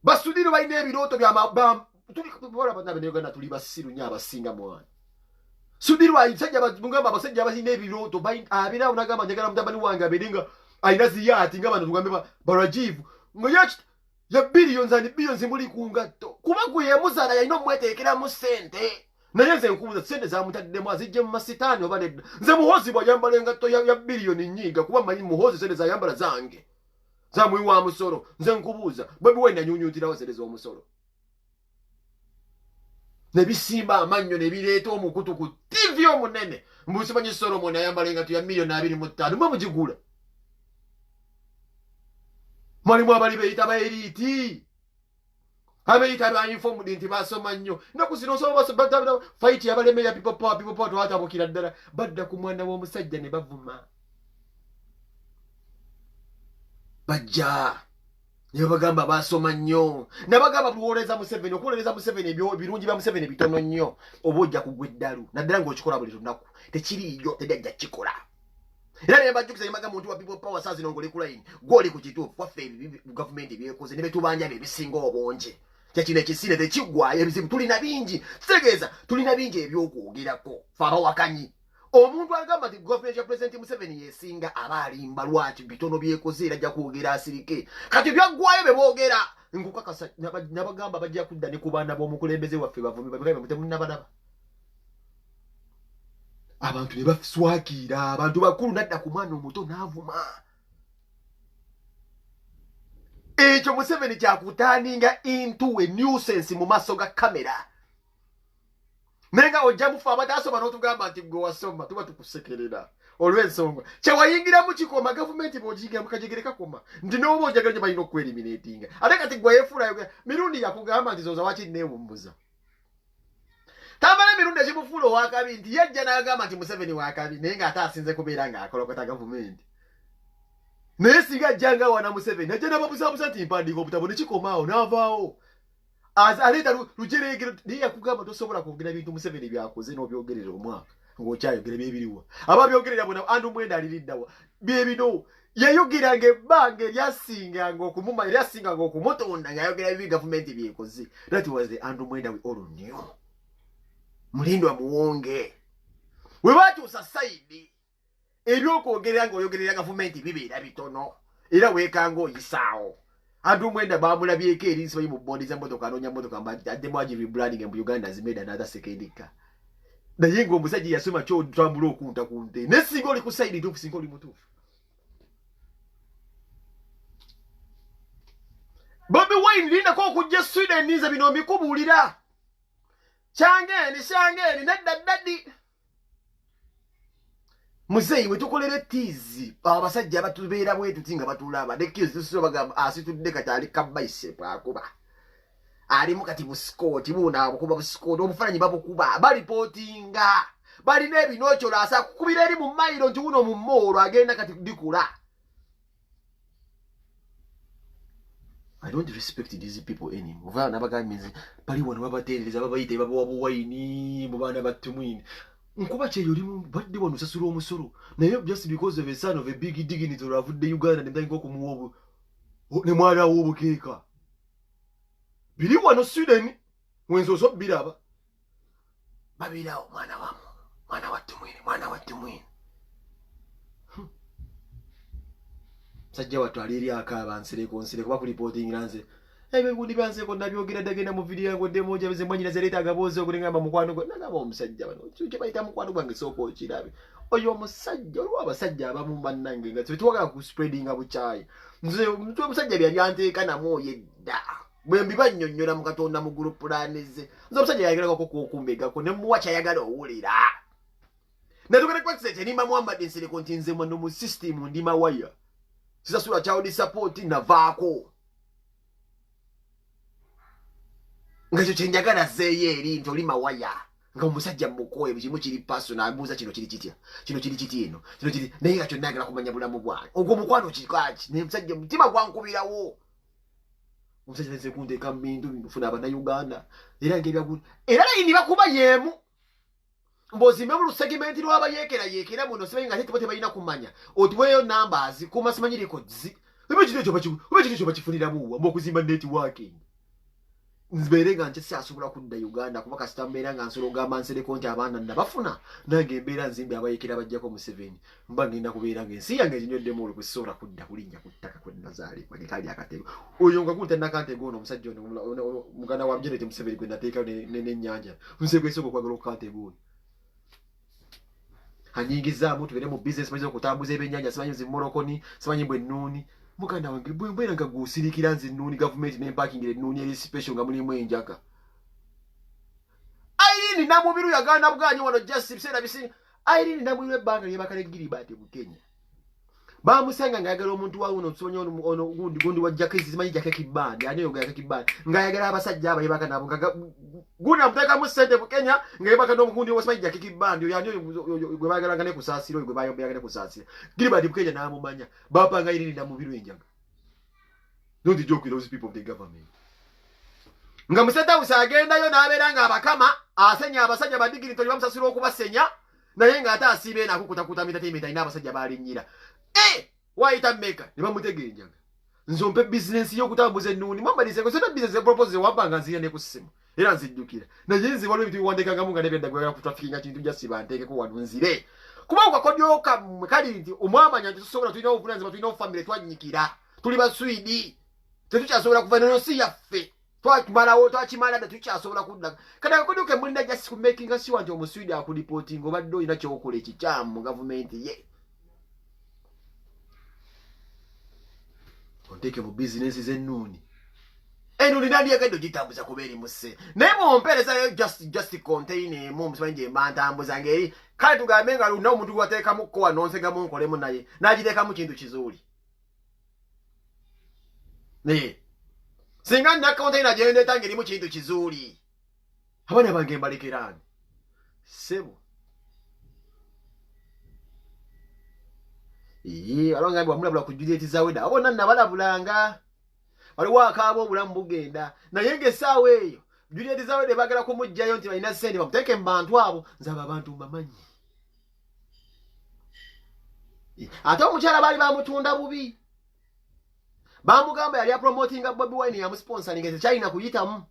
basudiro balina ebirooto tuli basiru nya abasinga mwana sudirwa isajja mugamba abasajja balina ebirooto abira unagamba njagala mutabani wange aberenga alina ziyati nga bano tugambe barajivu ngo ya billions muli ku ngatto kuba gwe yamuzaala yalina omweteekeramu sente naye nze nkubuuza sente zamutaddemu azijje mu masitaani oba nedda nze muhozi bw'ayambala engatto ya biliyoni nnyiga kuba manyi muhozi sente zayambala zange zamuyiwa musolo nze nkubuuza Bobby Wine anyunyuntirawo sente z'omusolo nebisimba amannyo nebireeta omukutu ku TV omunene mbusimanyi Solomon ayambala engatto ya milioni 25 mwe mugigula mwalimu abali beyita baeriti abeyita ba-informed nti basoma nnyo naku zino osobola fight yabalemera people power twatabukira ddala badda ku mwana w'omusajja ne bavuma bajja niyo bagamba basoma nnyo nabagamba buwooleza Museveni okuwooleza Museveni ebirungi bya Museveni bitono nnyo oba ojja kugwa eddalu naddala ng'okikola buli lunaku tekiriiyo tejjajja kikola era naye bajjukiza yemaga muntu wa people power saa zino ng'oli ku layini gw'oli ku kituufu waffe gavumenti byekoze ne betubanja bye bisinga obungi kyekino ekisire tekiggwayo ebizibu tulina bingi kitegeeza tulina bingi ebyokwogerako fe abawakanyi omuntu agamba nti gavumenti ya Pulezidenti Museveni yesinga aba alimba lwaki bitono byekoze era ajja kwogera asirike kati byaggwayo be boogera nkukakasa nabagamba bajja kudda ne ku baana b'omukulembeze waffe bavumi babikabe temunabalaba abantu ne baswakiira abantu bakulu nadda ku mwana omuto n'avuma ekyo Museveni kyakutaaninga into a nuisance mu maaso ga kamera nenga ojja mufa abataasoma n'otugamba nti gwe wasoma tuba tukusekerera olw'ensonga kyewayingiramu kikoma gavumenti bw'ogiyigira mukajegere kakoma nti n'oba ojagala gye balina okueliminatinga ate kati gwe yeefuulayo mirundi yakugamba nti zoza waki neewumbuza tamala emirundi ekimufuula owakabi nti yajja n'agamba nti Museveni wakabi naye ng'ate asinze kubeera ng'akolokota gavumenti naye singa ajjanga wana Museveni ajja n'ababuzaabuza nti mpandiika obutabo ne kikomaawo n'avaawo aleeta lujereegero naye yakugamba tosobola kwogera bintu Museveni byakoze n'obyogerera omwaka ng'okyayogera byebiriwa ababyogerera bona Andrew Mwenda aliriddawa byebino yayogiranga ebbanga eryasinganga okumutonda ng'ayogera bibi gavumenti byekoze. That was the Andrew Mwenda we all knew. Mulindwa Muwonge we bakyusa sayidi ebyokwogerera ng'oyogerera gavumenti bibeera bitono era weekanga oyisaawo. Andrew Mwenda baamulabyeko erinsi bayi mu bondi za mmotoka anoonya mmotoka addemu agi rebranding mu Uganda has made another second car. Naye ng'omusajja yasoma kyotambula okunta ku nte ne singa oli ku sayidi tuufu singa oli mutuufu. Bobi Wine lindako okujja Sweden nze bino mbikubuulira. Shangeeni nedda. Muzeyi we tukolera tizi abasajja abatubeera bwetu tinga batulaba nekiyo zituso bagamba asitudde kati ali kabaise pakuba ali mukati buskoti buna abukuba buskoti obufananyi babukuba balipotinga bali nebinocho lasa kukubira eri mu mailo nti uno mu moro agenda kati dikula. I don't respect these people anymore. Vana bagamize bali wano babaterereza babayite babawabu waini mu bana batumwini. Nkuba kye yolimu badde wano sasula omusoro naye just because of a son of a big dignitary avudde Uganda ne mutandika okumuwobu ne mwalawo obukeeka biri wano Sweden wenzoso biraba babirawo mwana wattu mwini sajja watwala eri akaaba nsereko kuba kulipotingira nze ebigundi byanseko nabyogera dagenda mu video yango demoja bize mwanyina zereta agaboze okulingamba mukwano gwe nagaba omusajja bano kye bayita mukwano gwange soko okirabe oyo omusajja olwa abasajja abamu bannange nga tuwagala ku spreading abuchayi nze omusajja byali anteeka namwoyo edda bwe mbibannyonnyola mu Katonda mu group planize nze omusajja yayagalako kukumbegako ne muwa kyayagala owulira natugenda kwakisete nimba Muhammad nsereko nti nze mwano mu system ndi mawaya sisasula child support navaako nga kyo kyenjagala zeeyo eri nti oli mawaya nga omusajja mukoye bukimu kiri paso nabuuza kino kiri kitya kino kiri kiti eno kino kiri naye nga kyonna ayagala kumanya bulamu bwange ogwo mukwano kikaki naye musajja mutima gwankubirawo omusajja nze kunteeka mu bintu binfuna Abannayuganda era ng'ebyagundi era layini bakuba yeemu mbozimbe mu lusegimenti lw'abayeekerayeekera muno simanyi nga tetibo tebalina kumanya otuweeyo numbers kuma simanyi records oba ekyo bakifuniramuwa mba okuzimba networking nzibeere nga nkyesi asobola kudda Uganda kuba kasita mbeera nga nsobola ogamba nsereko nti abaana nabafuna nange embeera nzimbi abayeekera bajjako mu 7 mba ngenda kubeera ng'ensi yange ezinyoddemu olwo kwesobola kudda kulinnya ku ttaka kwe nazaalibwa gekali akatego oyo nga gunta nakantego ono omusajja ono muganda wa Janet Museveni gwe nateeka n'ennyanja nze kwesooka okwagala okukantego oyo anyingizaamu tubeere mu business maze okutambuza ebyennyanja simanyi zimorokoni simanyi bwe nnuuni muganda wange bwembera nga gwosirikira nze nnuuni gavumenti n'empakingira ennuuni eri special nga mulimu enjaga Irene Namubiru yaganda bwanyi wano just biseera bisinga Irene Namubiru ebbanga lyebakala Gilbert mu Kenya bamusanga ngayagala omuntu wa uno tusonye ono gundi wa Jackie zimanyi Jackie Band ani yoga Jackie Band ngayagala abasajja abayebaka nabo gundi amuteka mu sente mu Kenya ngayebaka n'omugundi wa simanyi Jackie Band yo yani gwe bagala ngane kusaasiro gwe bayombe ngane kusaasira Gilbert mu Kenya namumanya bapanga Irene Namubiru enjaga don't joke with those people of the government nga museta usagenda yo nabeera nga abakama asenya abasajja badigiri toli bamusasira okubasenya naye nga ate asibe nakukutakuta mitatimita ina abasajja balinnyira waita mmeka ne bamutege enjaga nzompe business y'okutambuza ennuuni mwambalize ko sena business propose wabanga nziya ne ku ssimu era nzijjukira naye nzi waliwo ebintu biwandiikanga nga nebenda gwe yakutrafikinga kintu jasiba nteekeko wano nzire kuba ukakodyoka kali nti omwamanya nti tusobola tulina obuvunaanyizibwa tulina ofamire twanyikira tuli baswidi tetukyasobola kuva neno si yaffe twakimala dda tukyasobola kudda kati akakodyoke mulina just ku making sure nti omuswidi akulipoting obadde olina kyokola ekikyamu mu gavumenti ye onteke mu business z'ennuuni ennuuni nandi yagenda ogitambuza kuba eri musse naye mwompeerezayo just contain emu musimanyi gye mbantambuza ng'eri kale tugambe nga luna omuntu gwateekamu kkowa nonsegamu nkolemu naye n'agiteekamu kintu kizuuli naye singa nina container gye ndeeta ng'erimu kintu kizuuli abaana bange mbalekeraani sebo alongambi wamulabula ku Juliet Zaweda abona nabalabulanga waliwo akaaba obulamu bugenda naye ng'essaawa eyo Juliet Zaweda bagala kumugjayo nti balina ssente bamuteeke mu bantu abo nze abo abantu mbamanyi ate omukyala baali bamutunda bubi bamugamba yali apromotinga Bobi Wine yamusponsoringa China kuyitamu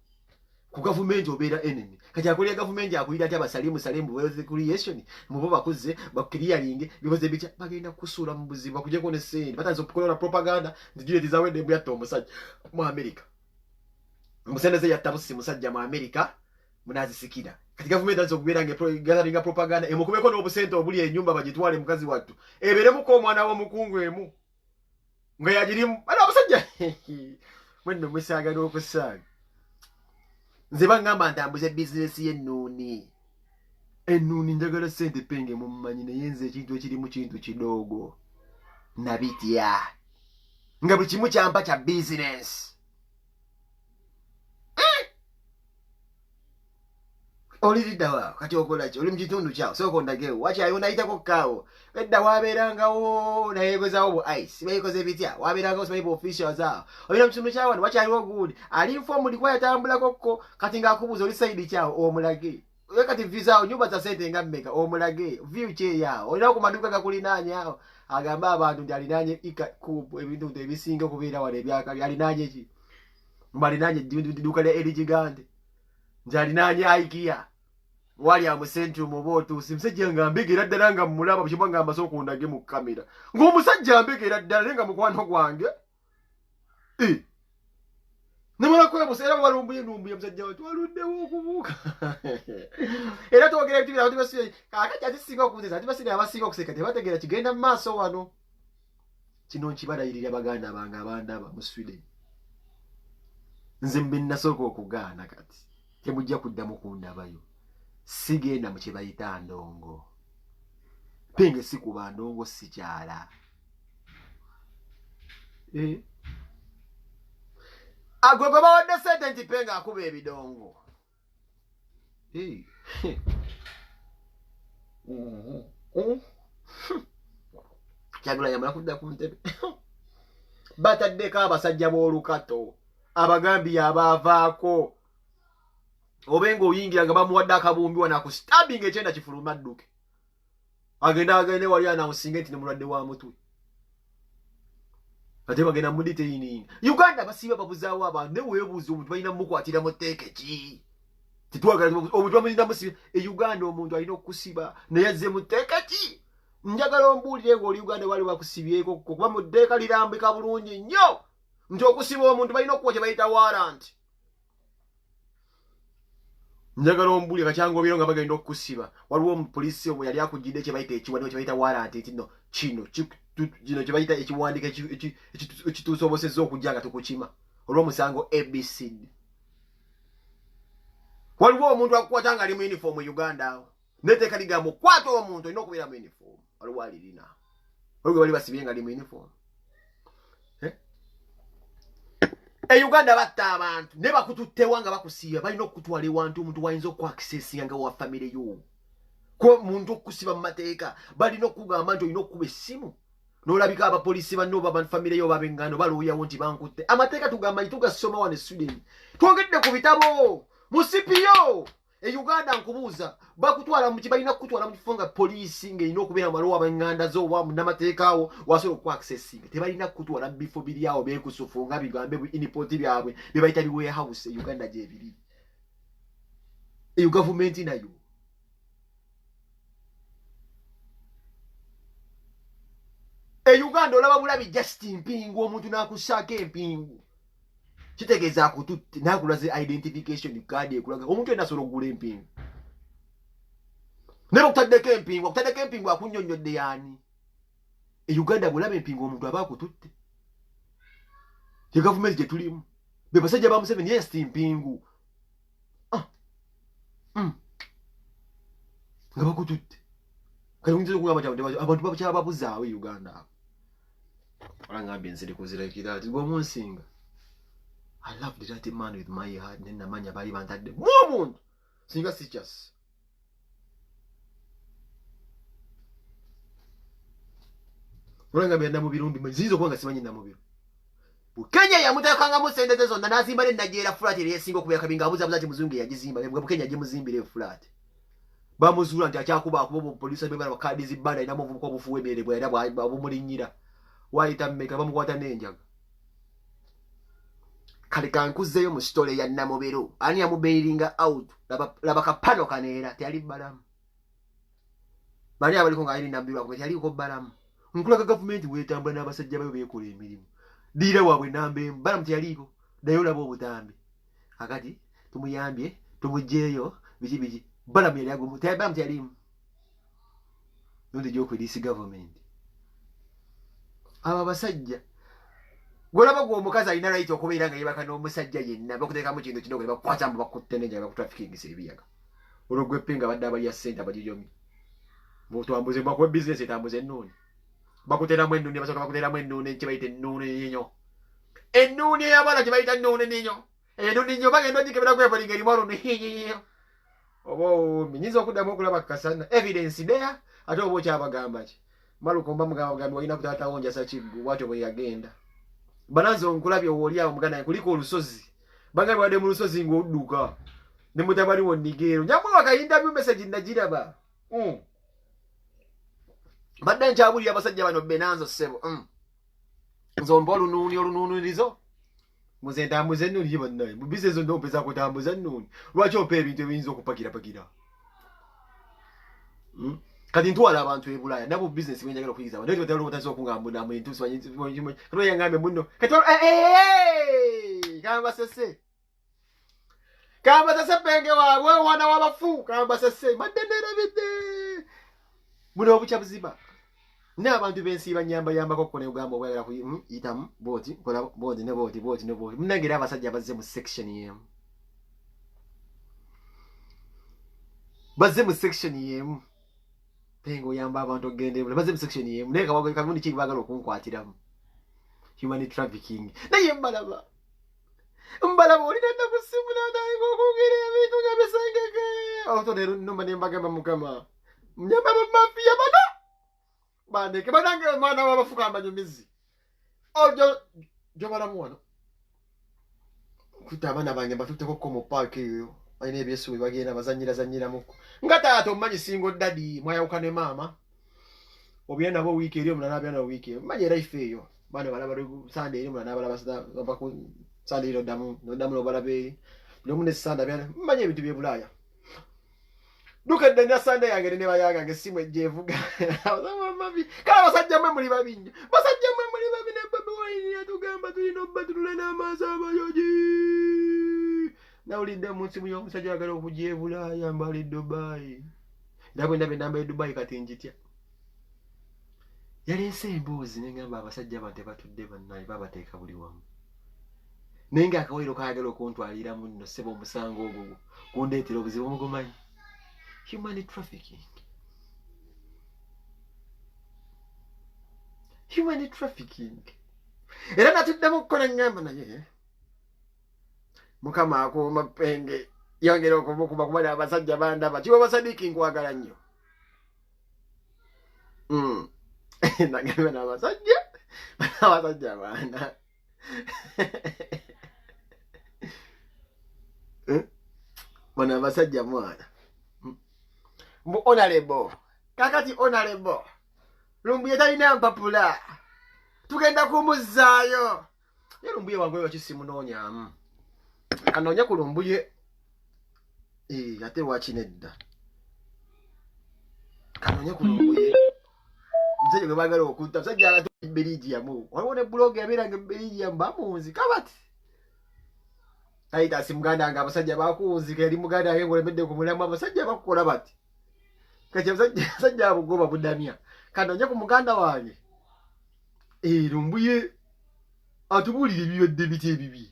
ku gavumenti obeera enemy kati akolera gavumenti akuyita ati abasalimu wealth creation mubo bakuze bakiriyalinge biboze bitya bagenda kusuula mu buzibu bakujeko ne sente batanze okukola propaganda ndijire dizawende mbyatta omusajja mu America musendeze yattabusi musajja mu America munazisikira kati gavumenti azo kubeera gatheringa propaganda emukubeko n'obusente obuli enyumba bagitwale mukazi wattu ebere muko omwana wo mukungu emu nga yagirimu bana abasajja mwenno musaga n'okusaga nze bangamba ntambuze business y'ennuuni ennuuni njagala sente penge mummanyi naye nze ekintu ekiri mu kintu kidogo nabitya nga buli kimu kyampa kya business oliddawa kati okola ki oli mu kitundu kyawo sooka ondagewo wakyayo nayitako kaawo edda waabeerangawo nayeekozawo bu ice bayikoze bitya waabeerangawo simanyi bu officials awo olina mu kitundu kyawo wano wakyaliwo gundi ali informed kwa yatambulakokko kati ng'akubuuza oli sayidi kyawo omulage kati visa awo nyumba za sente nga mmeka omulage view kyeyawo olina okumaduka gakulinaanya awo agamba abantu nti alinaanye ikubu ebintu ebisinga okubeera wano ebyakali alinaanye ki mba alinaanye edduuka lya erigigande nti alinaanye aikia wali amusentrum oba otuusi musajja nga mbegera ddala nga mmulaba bukiba nga mbasooka ondage mu kamera ng'omusajja mbegera ddala naye nga mukwano gwange nemala kwebusa era balumbuye numbuye musajja watu waluddewo okubuuka era twogera ebintu birala tibasibe kakati atisinga okuzesa tibasire abasinga okuseka tebategeera kigenda mu maaso wano kino nkibalayirira baganda bange abandaba mu Sweden nze mbe nasooka okugaana kati temujja kuddamu kundabayo sigenda mu kye bayita ndongo penge sikuba ndongo sikyala agogo bawadde sente nti penga akuba ebidongo kyagula yamala kudda ku ntebe bataddeko abasajja b'olukato abagambi abaavaako obenga oyingira nga bamuwadde akabumbi wana ku stabbing ekyenda kifuluma adduke agende wali anawusinga nti nemulwadde wa mutwe ate bagenda mu detaining Uganda basiba babuzaawo abantu ne weebuuza omuntu balina mukwatira mu tteeke ki titwagala omuntu bamulina musiba Uganda omuntu alina okusiba naye azze mu tteeke ki njagala ombuulire ng'oli Uganda wali bakusibyeko kuba mu ddeeka lirambika bulungi nnyo nti okusiba omuntu balina okuwa kye bayita warrant njagala ombuulire kakyanga obiro nga bagenda okukusiba waliwo omupoliisi omwe yali akujjidde kye bayita ekiwandiiko kye bayita warrant nti no kino kye bayita ekiwandiiko ekituusobosezza okujja nga tukukima olw'omusango ABCD waliwo omuntu akukwata nga ali mu uniform mu Uganda awo neteeka ligamba okwata omuntu olina okubeera mu uniform waliwo alirina waliwo bali basibye nga ali mu uniform Uganda batta abantu ne bakututtewa nga bakusiba balina okutwala ewantu omuntu wayinza okwakisesinga nga wa famire yo ko muntu okusiba mu mateeka balina okugamba nti olina okuba essimu n'olabika abapoliisi banno baba famire yo babengano balooyawo nti bankutte amateeka tugamba nti tugasoma wano e Sweden twogedde ku bitabo mu CPO Uganda nkubuuza bakutwala mu kibalina kutwala mu kifo nga poliisi ng'erina okubeera mu malwa ab'enganda zo oba munnamateeka awo wasobola okwakisesinga tebalina kutwala mu bifo biri awo beekusufu nga bigambe inipoti byabwe bye bayita bi warehouse Uganda gyebiri eyo gavumenti nayo Uganda olaba bulabi just mpingu omuntu n'akussaako empingu kitegeeza akututte n'akulaze identification card ekulaga omuntu yenna asobola okugula empingu naye okutaddeko empingu akunnyonnyodde yaani Uganda bwolaba empingu omuntu aba akututte ye gavumenti gye tulimu be basajja ba Museveni yes mpingu nga bakututte kale oyinza okugamba nti abantu bakyala babuzaawo Uganda olangambye nziri kuzirakira ati gwomunsinga I loved that man with my heart nenamanya bali bantadde omuntu singa sikyas olangambye namubiro ndi ziyinza okuba nga simanyi namubiro Bukenya yamuteekangamu sente ze zonna n'azimba ne Nigeria flat eri esinga okubeera kabi ng'abuzabuza ati muzungu yagizimba bwe Bukenya gye muzimbire flat bamuzuula nti akyakuba akuba omupoliisi bebala bakadi zibbanda alina muvubuka obufuwe emirere bwera bumulinnyira wayita mmeka bamukwata n'enjaga kale kankuzeeyo mu sitole ya Namubiro ani yamubeiringa out laba kapano kaneera teyali balamu bani abaliko nga alina Namubiro akuba teyaliko balamu nkulaga gavumenti weetambula n'abasajja bayo beekola emirimu diira waabwe nambemu balamu teyaliko naye olaba obutambi akati tumuyambye tumugjeeyo biki balamu yali agumu balamu teyalimu nondi gyokweriisi gavumenti abo abasajja golaba gwe omukazi alina right okubeera nga yebaka n'omusajja yenna bakuteekamu kintu kino gwe bakukwata mbu bakutte n'enjaga bakutrafikingisa ebiyaga olwo gwe penga badde abalya ssente abagijomi butwambuze bakuwa bizinesi etambuza ennuuni bakuteramu ennuuni basooka bakuteramu ennuuni kye bayita ennuuni ninyo ennuuni ey'abaana kye bayita ennuuni ninyo ennuuni ninyo bagenda ogikebera kwefalinga erimu olunniyo oba nyinza okuddamu okulaba kasana evidence there ate oba okyabagamba ki malukomba mugambi walina kutaatawo njasa kiggu bwatyo bwe yagenda bananze onkulabye oli awo muganda kuliko olusozi bangabi wadde mu lusozi ng'odduka ne mutabani wo Nigeero nyamwe wakayinterview message nagiraba badde nkyabulira abasajja bano Benanzo ssebo nzomba olunuunirizo muze ntambuza ennuuni ye bannaye mu bizinesi zonna ompeza kutambuza ennuuni lwaki ompa ebintu ebiyinza okupakirapakira kati ntwala abantu e Bulaaya nabo bizinesi bwenjagala okuyigiza naye tibataala obutazi okungambunamu entuusi kati yangambe munno kati kambasese penge waabwe wana w'abafu kambasese madde neerabidde muno obukya buziba n'abantu b'ensi banyambayambako okukona ogamba obwagala kuyitamu booti kola booti ne booti munnange era abasajja bazze mu section y'emu pengo oyamba abantu okugenda ebula bazze mu section y'emu naye kamundi kiri baagala okunkwatiramu human trafficking naye mbalaba olina ennaku ssimu natandika okwogera ebintu nga bisengeke otolero nnumba ne mbagamba mukama mnyamba bamafiya bano bandeke banange omwana w'abafuka amanyumizi ojo gyobalamu wano kuta abaana bange mbatutteko mu paaka eyo balina ebyesubi bagenda bazanyiramuko nga taata omumanyi singo dadi mwayawuka ne maama obya nabo wiiki eri omulala abya nabo wiiki mmanyi era ife eyo baana balaba sande eri omulala nabalaba sande eri noddamu nobalaba eri buli omu ne sande abya mmanyi ebintu by'e Bulaaya dukedde na sande yange ne bayange essimu ejja evuga kale basajja mmwe muli babi nnyo ne Bobi Wine yatugamba tulina obbatulula n'amaaso abayogi nawulidde mu nsimu y'omusajja ayagala okujja e Bulaaya mbali Dubai era bwe ndaba ennamba y'e Dubai kati njitya yaleese emboozi neŋŋamba abasajja abantu tebatudde bannaye babateeka buli wamu naye ng'akawero kayagala okuntwaliramu nno sseba omusango ogwo kundeetera obuzibu omugumanyi human trafficking era natuddemu okukola ngamba naye mukama akuuma penge yongera okumukuba kuba abasajja bandaba kiba basadiki nkwagala nnyo nagamba n'abasajja banda bano abasajja mwana mu honorable kakati honorable Lumbuye talina mpapula tugenda kumuzzaayo ye Lumbuye wange wakisimunoonyamu kanoonya ku Lumbuye ate wakinedda kanoonya ku Lumbuye musajja gwe baagala okutta musajja alatu Belgium waliwo ne blog yabeeranga Belgium bamuunzi kabati ayita si muganda nga abasajja bakuunzika eri muganda yange ngolemedde ku mulamu abasajja bakukola bati kati abasajja abugoba budamya kanoonya ku muganda wange Lumbuye atubuulire ebiwedde biti ebibi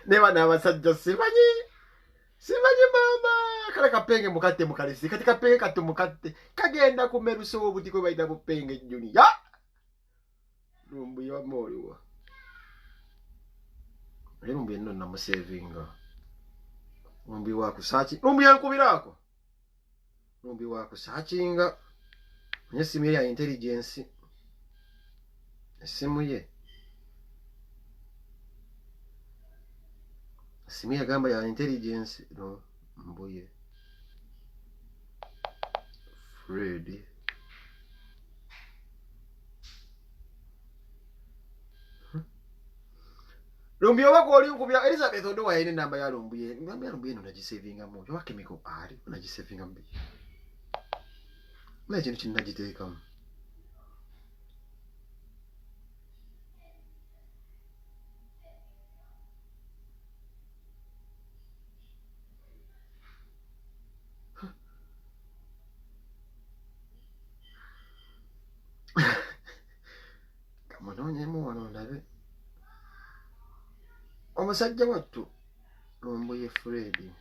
ne bana abasajja simanyi maama kale kapenge mukatte mukalesi kati kapenge katto mukatte kagenda kumerusa obuti kwe bayita bupenge ejjuniya Lumbuye wamooliwa Lumbuye nno namusevinga Lumbuye wakusaaki Lumbuye nkubiraako Lumbuye wakusaakinga nye essimu ye ya intelligence essimu ye essimu yagamba ya intelligence Lumbuye Freddy. Lumbye wako oli nkubya Elizabeth Odowa yine namba ya Lumbye. Namba ya Lumbye unajisavinga moyo. Wa chemical ali unajisavinga mbi. Na kintu kinajiteeka. Kamononyemu wano ndabe. Omusajja wattu Lumbuye Freddy.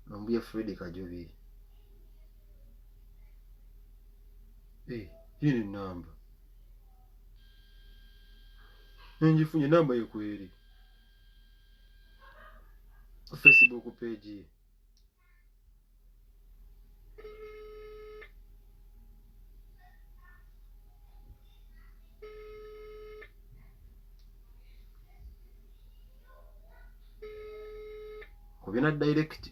Lumbuye Freddy Kajobi. Hii ni namba. Njifunye namba yo kweli. Facebook page. Kubina direct.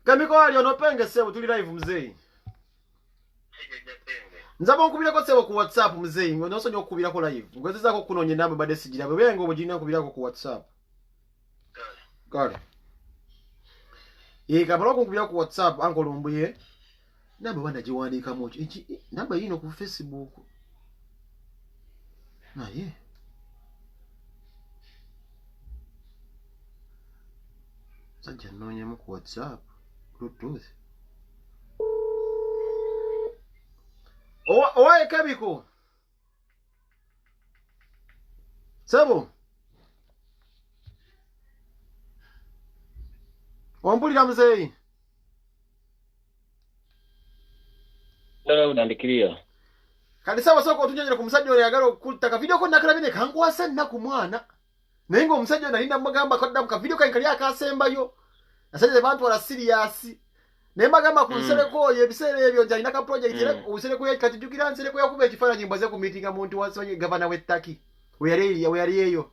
Kamiko ali onopenge sebo tuli live mzee. Nzaba nkubirako sebo ku WhatsApp mzee. Ngonoso nyo kubirako live. Ngwezeza ko kunonye namba bade sijira. Bengo bujina kubirako ku WhatsApp. Kale. Kabalo kubirako ku WhatsApp anko Lumbuye. Namba bana jiwandika mocho. Namba yino ku Facebook. Na ye. Sanja nonye mu ku WhatsApp. Bluetooth. Owaye Kabiko. Sebo. Wampulira mzee. Unandikiria. Kali sawa soko otunyanyira ku musajja oyo yagala okutaka video ko nakalabine kankwasa nnaku mwana. Naye ngo omusajja nalinda mugamba kodda mu video kan kali akasembayo. Asajja bantu wala serious. Naye magamba ku nsereko oyo ebiseera ebyo njali naka project ile usereko kati jukira nsereko yakuba ekifaananyi mbaze ku meeting muntu wansi governor w'Ettaki. We yali eyo.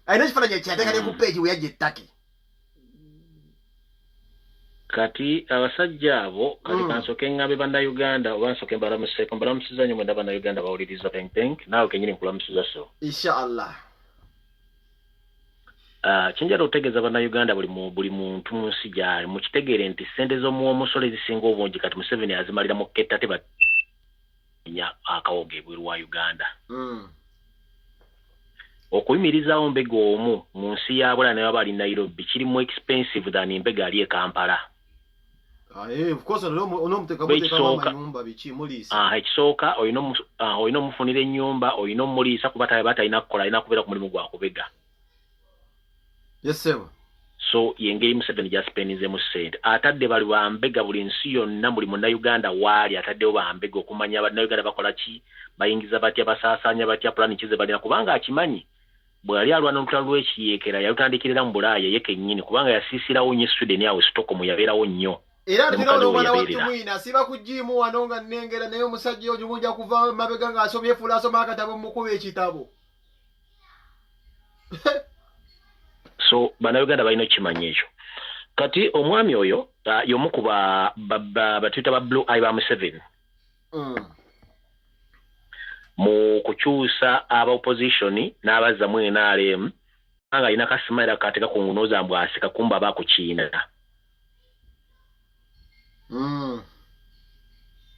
Ayina ekifaananyi kyateka ku page we yaje Ettaki. Kati abasajja abo kati kansoke ngabe banda Uganda obansoke baramuseko baramusiza nyo mwenda banda Uganda bawuliriza peng nawe kenyini nkulamusiza so inshallah. Chinjara otegeza banda Uganda buli muntu munsi gyali mu kitegere nti sente zo mu omusole zisinga obungi kati Museveni azimalira mu ketta teba nya akawoge bwiru wa Uganda. Okuyimirizawo mbega omu munsi ya bula nayo abali Nairobi kiri mu expensive than mbega ali e Kampala. Of course onomuteka muteka nyumba bichi mulisa. Ekisooka oyino mufunire nyumba oyino mulisa kubata batalina kukola ina kubera ku mulimu gwa kubega. Yes sir. So yengeri Museveni just spending mu sente. Atadde bali wa mbega buli nsi yonna muli mu Uganda wali atadde oba mbega okumanya aba Uganda bakola ki bayingiza batya basasanya batya plan kize balina kubanga akimanyi. Bwali alwana n'olutalo lw'ekiyekera yalutandikirira mu Bulaaya yeke nnyini kubanga yasiisirawo nnyo Sweden yawe Stockholm yabeerawo nnyo. Era ntino mwana wattu mwina siba kujimu wanonga nnengera naye omusajja oyo mujja kuva mabega ng'asomye fula asoma akatabo mukuba ekitabo. So bana Uganda balina kimanyi ekyo. Kati omwami oyo y'omu ku batuyita ba Blue Eye ba Museveni. Mu kukyusa aba opposition n'abazza mu NRM anga ina kasimaira kateka ku ngunoza mbwa asika kumba ba ku China.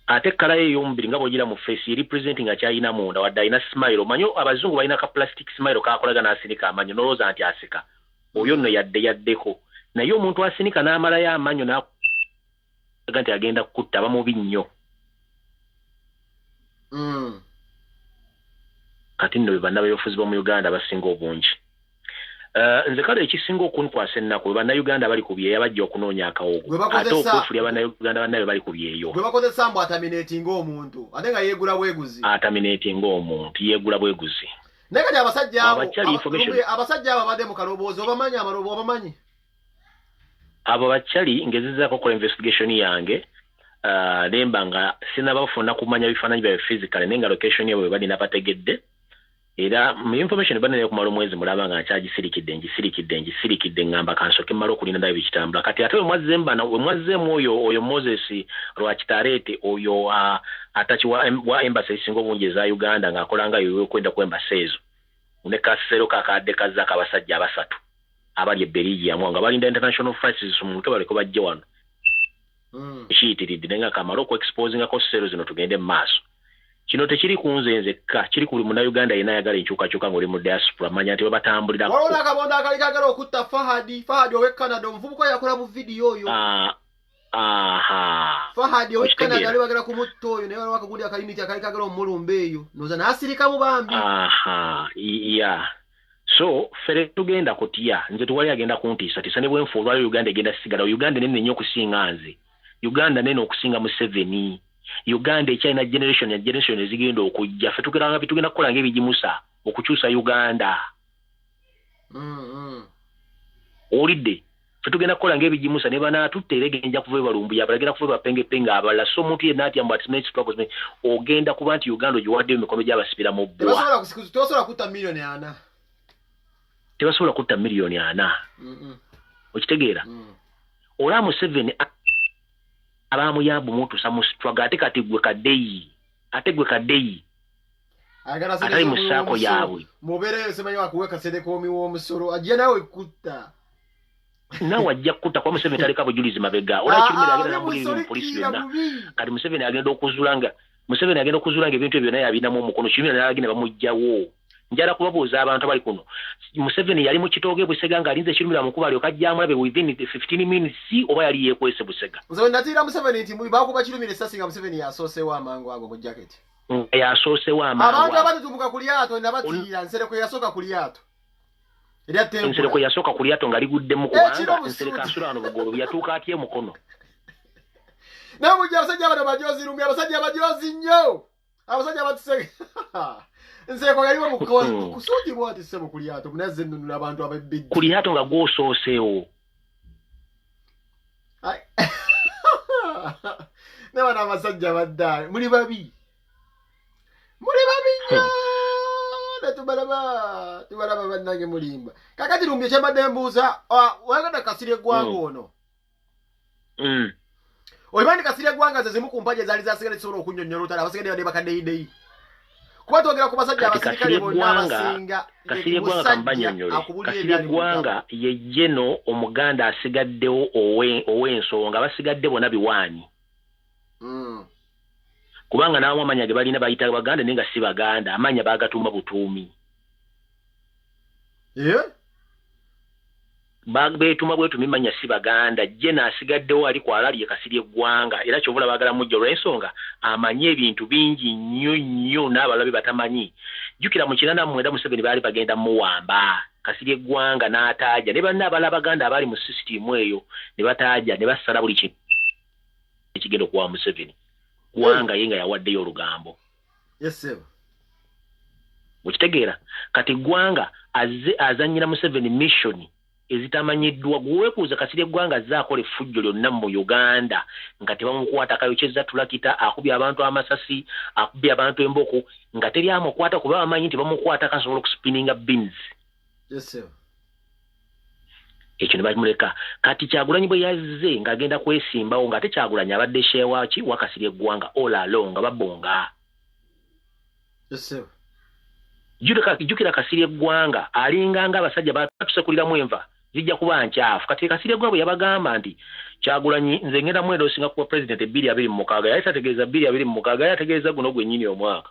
Ate kala y'ombiri nga bogira mu face representing achayina munda wadda ina smile manyo abazungu balina ka plastic smile kakolaga n'asinika amanyo noloza anti asika. Oyo nno yaddeko naye omuntu asinika n'amala y'amanyo n'aganti agenda kutta bamubi nnyo. Kati nno bana byofuzi ba mu Uganda basinga obungi. Nze kale ekisinga okunkwasa ennaku bana Uganda bali kubye yabajja okunoonya akawogo. Ate okufulya bana Uganda banabe bali kubyeyo. Gwe bakozesa mbu ataminating omuntu ate nga yeegula bweguzi. Ataminating omuntu yeegula bweguzi. Naye kati abasajja abo abadde mu kaloboozi obamanyi amalobo obamanyi? Abo bakyali ngezezaako okukola investigation yange nemba nga sinabafuna kumanya bifaananyi byabe physical naye nga location yabwe balina bategedde era mu information banene kumala omwezi mulaba nga ngisirikidde ngamba kansoke mmala okulinda ndayo bikitambula kati ate wemwazzeemu oyo Moses Lwakitarete oyo atachi wa embassy esinga obungi eza Uganda ng'akolanga yoyo kwenda ku embassy ezo ne kasero kakadde kazaka abasajja abasatu abali ebbeligi yamwe nga balinda international flights mu mutwe baliko bajje wano ekiyitiridde nga kamala okuexposing ako sero zino tugende mu maaso kino tekiri kunze nzekka kiri kuli Munnayuganda yenna ayagala enkyukakyuka ng'oli mu diaspora manya nti babatambulirako waliwo akabondo akali kagala okutta Fahadi ow'e Canada omuvubuka yakola mu vidiyo oyo Fahadi ow'e Canada ali bagala kumutta oyo naye waliwo akagundi akalimiti akali kagala omulumba eyo noza n'asirikamu bambi yeah. So fere tugenda kutya nze tuwali agenda kuntiisa ne bwenfuulwa Uganda egenda sigala Uganda nene nnyo okusinga nze Uganda nene okusinga Museveni Uganda ekyalina generation ezigenda okujja ffe tugenda kukola ng'ebigimusa okukyusa Uganda olidde ffe tugenda kukola ng'ebigimusa ne banaatutte era genja kuva ebalumbuya abalagenda kuva ebapengepenga abalala so omuntu yenna atya mbu ati struggles ogenda kuba nti Uganda ogiwadde emikono gy'abasibira mu bbwa tebasobola kutta miliyoni 4 tebasobola kutta miliyoni 4 okitegeera olwa Museveni abamuyamba omutuusa mu struggle ate kati gwe kaddeyi atali mu ssaako yaabwe mubeereyo semanyi wakuwe kaserekoomi w'omusolo ajja nawe kutta naawe ajja kutta kuba Museveni taleka bujulizi mabega olwakirumira agenda nambulira mu polisi byonna kati Museveni agenda okuzuula nga ebintu ebyo naye abinamu omukono kirumira naye agenda bamugjawo njala kubabuuza abantu abali kuno Museveni yali mu kitooge Busega ng'alinze ekirumira mukuba alyoka ajja amulabe within 15 minutes oba yali yeekwese Busega nze natiira Museveni nti bakuba kirumira essasi nga Museveni yasoosewo amangu ago mu jaketi yasoosewo amangu abantu abatutumuka ku lyato nabatiira Nsereko yasooka ku lyato Nsereko yasooka ku lyato nga liguddemu kubanga Nsereko asula wano bugolo yatuuka atya mukono naye mujja abasajja bano bajoozi lumbi abasajja bajoozi nnyo abasajja batusege Nsereko yaliwo mu kusuutibwa ati ssebo ku lyato munazze nnunula abantu abebbidde ku lyato nga gw'osooseewo ne bano abasajja baddaali muli babi nnyo tubalaba bannange mulimba kakati lumbi ekyembadde mbuuza wagenda Kasirye Gwanga ono olimani Kasirye Gwanga ze zimu ku mpaji ezaali zasigala zisobola okunnyonnyola olutalo abasigadde badde bakaddeyideyi kuba twogera ku basajja abasirikale bonna abasinga Kasirye Gwanga Kasirye Gwanga ye jeno omuganda asigaddewo ow'ensonga basigadde bona biwaanyi kubanga n'abamu amanya ge balina bayita Baganda naye nga si Baganda amanya baagatuuma butuumi beetuma bwetumi manya si Baganda jena asigaddewo ali kwalali ye Kasirye Gwanga era kyobula baagala mujja olw'ensonga amanye ebintu bingi nnyo n'abalabe batamanyi jjukira mu 19 Museveni baali bagenda muwamba Kasirye Gwanga n'ataaja ne banna abala Baganda abali mu sisitimu eyo ne bataaja ne basala buli kintu ekigenda okuwa Museveni Gwanga yenga yawaddeyo olugambo mukitegeera kati Gwanga azannyira Museveni mission ezitamanyiddwa gweweekuuza Kasirye Gwanga azze akola effujjo lyonna mu Uganda nga tebamukwata kayokyeza tulakita akubye abantu amasasi akubye abantu emboko nga teri amukwata kuba bamanyi nti bamukwata kasobola okuspininga beans ekyo ne bamuleka kati Kyagulanyi bwe yazze ng'agenda kwesimbawo ng'ate Kyagulanyi abadde sheewaki wa Kasirye Gwanga all along nga babonga jjukira Kasirye Gwanga alinganga abasajja batusekuliramu enva zijja kuba nkyafu kati Kasirye Gwanga bwe yabagamba nti Kyagulanyi nze ngenda mwenda osinga kuba president 2026 yali tategeeza 2026 yali ategeeza guno gwennyini omwaka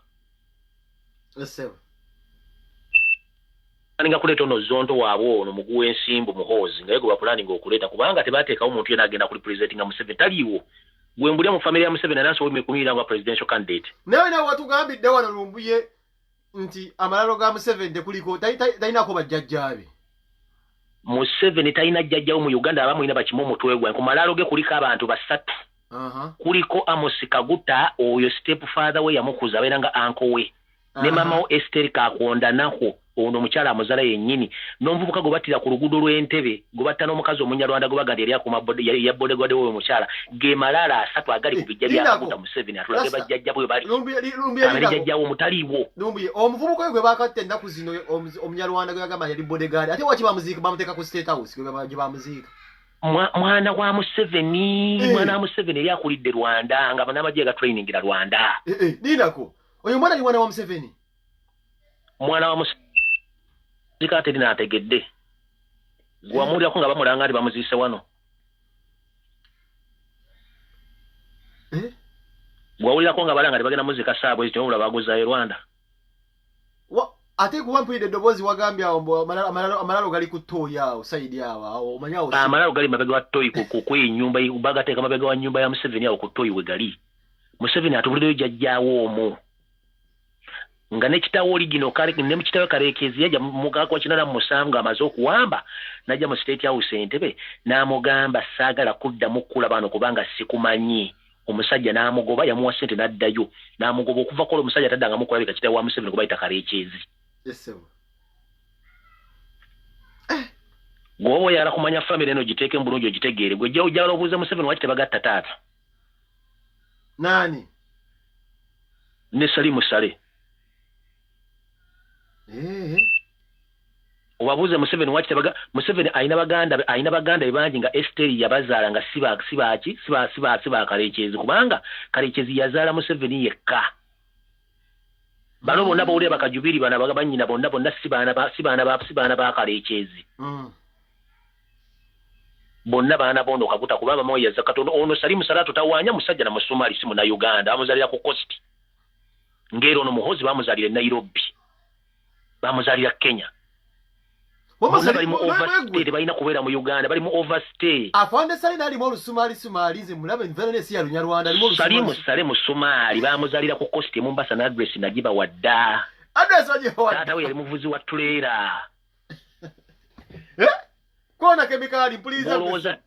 aninga kuleeta ono zonto waabwe ono muguwa ensimbu muhoozi nga ye gwe bapulaninga okuleeta kubanga tebateekawo omuntu yena agenda kuli president nga Museveni taliiwo gwe mbulya mu famire ya Museveni anasobola okumirira nga presidential candidate naye watugambidde wano lumbuye nti amalalo ga Museveni tekuliko talinako bajjajjaabe Museveni talina jjajjawo mu Uganda abamulina bakimu omutwe gwe ku malalo ge kuliko abantu basatu kuliko Amos Kaguta oyo step father we yamukuza abeera nga anko we ne mama wo Esther Kakonda nako ono mukyala amuzala yennyini n'omuvubuka gwe battira ku luguudo lw'Entebbe gwe batta n'omukazi omunyarwanda gwe baganda yali akuma ya bodegode w'oyo mukyala ge malala asatu agali ku bijja byakubuta Museveni atulage bajjajja bwe bali amene jjajjawo mutaliiwo omuvubuka gwe bakatte ennaku zino omunyarwanda gwe yagamba yali bodegade ate waki bamuziika bamuteeka ku State House gye bamuziika mwana wa Museveni yali akulidde Rwanda nga banamagye gatrainingira Rwanda ninako oyo mwana ni mwana wa Museveni mwana wa Museveni zikate dina ategedde gwamulirako nga bamulanga ati bamuziise wano gwawulirako nga balanga bagenda muzika saabwe ezitewula baguzayo Rwanda ate kuba mpulidde eddoboozi wagambye awo amalalo gali ku ttooyi awo sayidi awo omanyawo amalalo gali mabega wa ttooyi kw'ennyumba bagateeka mabega wa nnyumba ya Museveni awo ku ttooyi we gali Museveni atubulireyo jjajjaawo omwo nga ne kitawo oligino ne mukitawe Kaleekezi yajja mugaka wa 87 amaze okuwamba najja mu State House Entebbe n'amugamba saagala kuddamu kula bano kubanga sikumanyi omusajja n'amugoba yamuwa ssente n'addayo n'amugoba okuva kola omusajja taddanga mukulabika kitawo wa Museveni kuba ayita Kaleekezi gwoba oyagala kumanya famire eno giteeke mu bulungi ogitegeere gwe ojjala obuuza Museveni waki tebagatta taata nani ne Salimu Sale obabuuze Museveni waki tebaga Museveni ayina baganda bangi nga Esther yabazaala nga siba Kaleekezi kubanga Kaleekezi yazaala Museveni yekka bano bonna bawulira bakajubiri bana bagabanyina bonna sibaana ba Kaleekezi bonna baana bondo kakuta kubaba moya zakatono ono Salimu Salatu tawanya musajja na Musomali simu na Uganda amuzalira ku Coast ngero no muhozi bamuzalira Nairobi bamuzalira Kenya bali mu overstay balina kubeera mu Uganda bali mu overstay afande Sali nali mu Somali ze mulabe Inverness ya Lunyarwanda ali mu Salimu Sale mu Somali bamuzalira ku Coast Mombasa na address nagiba wadda address waje wadda tata we yali muvuzi wa tulera kona kemikali please Boloza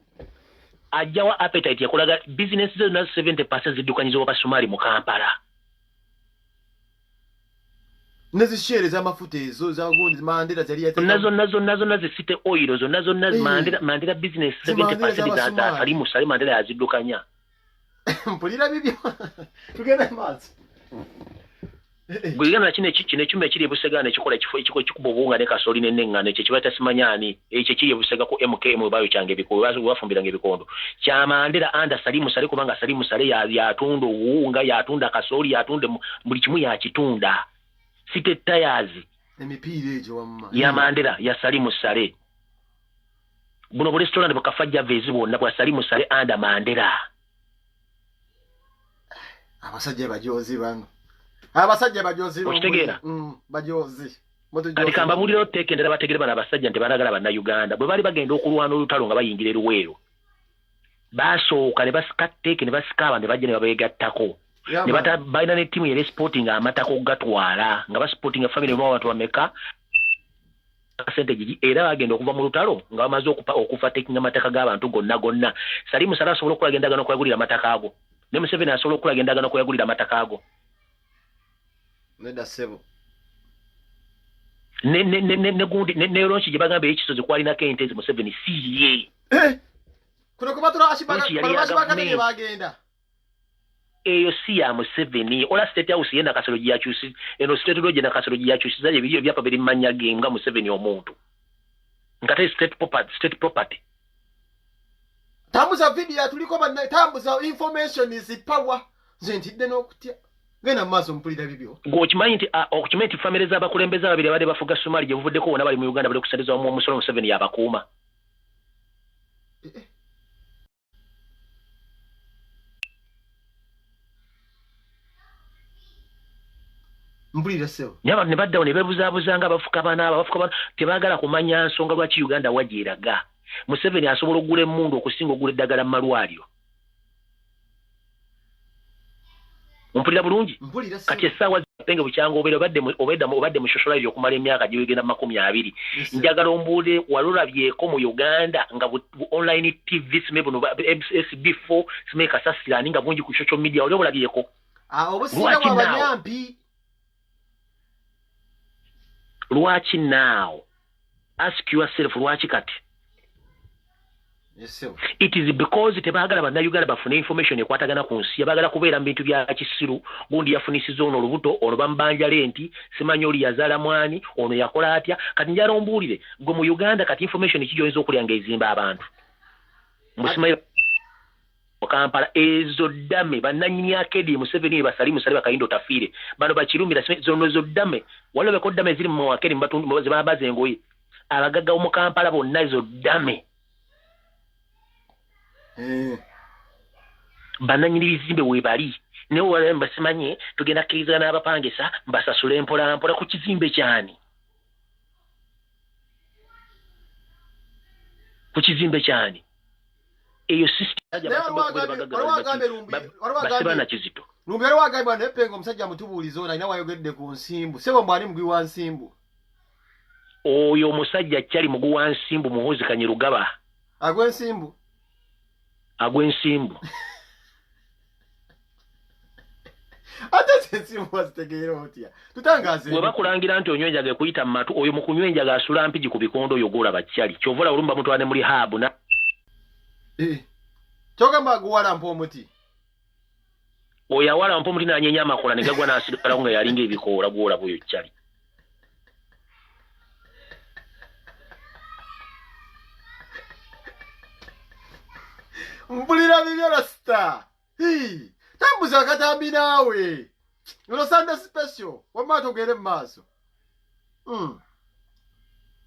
ajawa appetite yakulaga business zo na 70% zidukanyizo wa Somali mu Kampala nazi share za mafuta ezo za gondi Mandela zali yate nazo site oil zo nazo Mandela business 70% za Salimu Sale Mandela yazidukanya mpulira bibyo tugenda mazi Bwigana kine cyume kiri busegana ekikola ekiko kikubobunga ne kasoli nennengane ekyo kibata simanyani ekyo kiri busega ku MKM bayo cyange biko bafumbira ngebikondo kya Mandela anda Salimu Sale kubanga Salimu Sale yatunda uwunga yatunda kasoli yatunde buli kimu yakitunda site tires emipira ejo wamma ya Mandela ya Salimu Sale buno restaurant bakafajja vezi bonna bwa Salimu Sale anda Mandela abasajja bajozi bangu abasajja bajozi okitegeera bajozi kati kamba muliro tekendera bategere bana abasajja nti banagala bana Uganda bwe bali bagenda okulwana olutalo nga bayingira Luweero basooka ne basikatteke ne basikaba ne bajja ne babegattako ne bata baina ne timu yele sporting amatako gatwala nga ba sporting family mu abantu bameka percentage era bagenda okuva mu lutalo nga bamaze okufa taking amataka g'abantu gonna Salimu Sale asobola okulagenda gano kwagulira amataka ago ne Museveni asobola okulagenda gano kwagulira amataka ago neda sebo ne gundi ne ronchi jibagambe ekisozi kwalina kente ezi Museveni siye kuno kubatura ashibaga ne bagenda eyo si ya Museveni ola State House yenda kasolo giyakyusi eno State Lodge na kasolo giyakyusi zaje biyo byapa biri manya genga Museveni omuntu ngate state property tambuza video tuliko bana tambuza information is power zentidde n'okutya gena maso mpulira bibyo gokimanyi nti okukimanyi family z'abakulembeze ababiri abadde bafuga Somali gye buvuddeko wona bali mu Uganda bali kusaliza omu Musolo Museveni yabakuuma mpulira sewo nyaba ne baddawo ne bebuzaabuzanga abafuka bana tebaagala kumanya nsonga lwaki Uganda wajeeraga Museveni asobola okugula emmundu okusinga okugula eddagala mu malwaliro mpulira bulungi kati essaawa penge bukyanga obedde mu shoshola okumala emyaka gyegenda 20 njagala ombuule walulabyeko mu Uganda nga online TV sime buno SB4 sime kasasirani nga bungi ku social media oli obulabyeko obusinga bw'abanyampi Lwaki now? Ask yourself lwaki kati. Yes, sir. It is because tebagala bannayuganda bafune information ekwatagana ku nsi yabagala kubeera mu bintu bya kisiru gundi yafunisiza ono olubuto ono bambanja lenti simanyi oli yazaala mwani ono yakola atya kati njala ombuulire gwe mu Uganda kati information kijoyinza okulyanga ezimba abantu musimayo Kampala ezo dame bannanyini akedi Museveni basali bakayindo tafiire bano bakirumira zo dame waliwo beko dame ziri mu akedi mbatundu zibabaze engoye abagagga mu Kampala bonna ezo dame bananyini bizimbe webali ne wale mbasimanye tugenda kiriza n'abapangisa mbasasule mpola mpola ku kizimbe kyani eyo system basebana kizito lumbi yali wagambye nepengo omusajja mutubuulizo na ina wayogedde ku nsimbu sebo mbwani mugwi wa nsimbu oyo omusajja kyali mugwi wa nsimbu muhozi Kanyerugaba agw'ensimbu ate sensimbu wazitegeera otya tutangaze bwe bakulangira nti onywenjaga ekuyita mu matu oyo mu kunywenjaga asula mpigi ku bikondo oyo golaba kyali kyovola olumba mutwane muri habu na kyogamba guwalampa omuti oyo awalampa omuti n'anyenya amakola ne gagwa n'asigalawo nga yalinga ebikoola gwolaba oyo kyali mpulira bibyo Rasta tambuza akatambi naawe ono Sunday special wamma togere mu maaso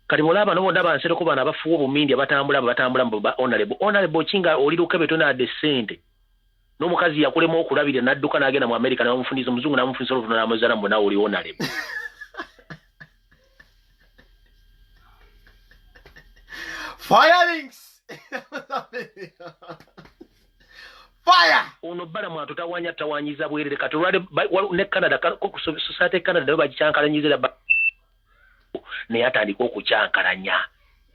kati mulaba nobonna bansereko bano abafuwa obumindi abatambula mu honorable kinga oliruka betonadde ssente n'omukazi yakulema okulabira n'adduka n'agenda mu America n'amufuniza omuzungu n'amufuniza oluvuna n'amuzala mbona oli honorable Firelinks Fire! Ono bala mwatu tawanyiza bwerere kati ne Canada ku society Canada baba gicyankalanyizira ne atandika okukyankalanya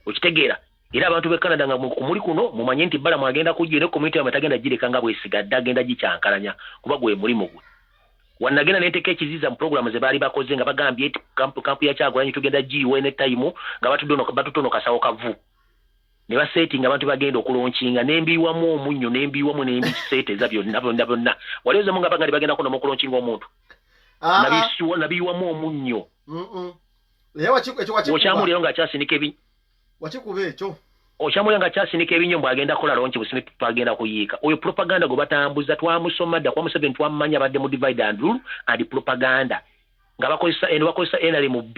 okitegeera era abantu be Canada nga kumuli kuno mumanye nti bala mwagenda kujja ne community amatagenda gireka nga bwesigadde agenda gicyankalanya kuba gwe mulimu gwe wanagenda neteka ekiziza mu program ze bali bakoze nga bagambye kampu ya Kyagulanyi tugenda giwe ne time nga batutono kasawo kavu ne basetting abantu bagenda okulonkinga nembiwamu omunyo nembiwamu nembisete za byonna walioza munga bangali bagenda kono okulonkinga omuntu nabiwamu omunyo ochamuliro nga kyasinika ebinyo mbwagenda kola lonki busime twagenda kuyiika oyo propaganda gwe batambuza twamusoma dda kwa Museveni twammanya badde mu divide and rule and propaganda nga bakozesa NRMB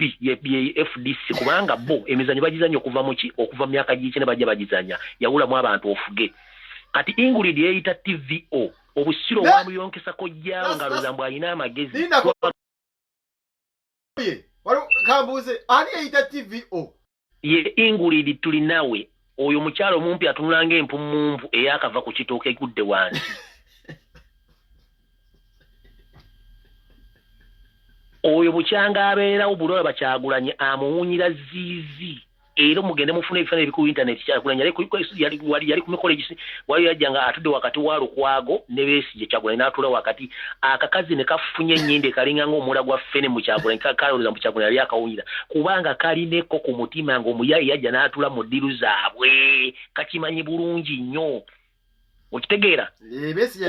FDC kubanga bo emizanyo bagizanya okuva okuva myaka giki ne bajja bagizanya yawulamu abantu ofuge kati Ingrid yeyita TVO obusiro wamuyonkesa kojjawo nga lozambu alina amagezi kambuze ani yeyita TVO ye Ingrid tulinawe oyo mukyalo mumpi atunulanga empumumpu eyakava ku kitooke egudde wansi oyo bukyanga abeerawo bulola Bakyagulanye amuwunyira ziizi era mugende mufuna ebifaananyi ebi ku internet Kyagulanyi yali ku mikolo egisi wali yajjanga atudde wakati wa Lukwago ne Besigye Kyagulanyi n'atula wakati akakazi ne kafunye ennyinde kalinga ng'omula gwa ffene mu Kyagulanyi kalowooza mu Kyagulanyi yali akawunyira kubanga kalineko ku mutima ng'omuyayi yajja n'atula mu ddiru zaabwe kakimanyi bulungi nnyo okitegeera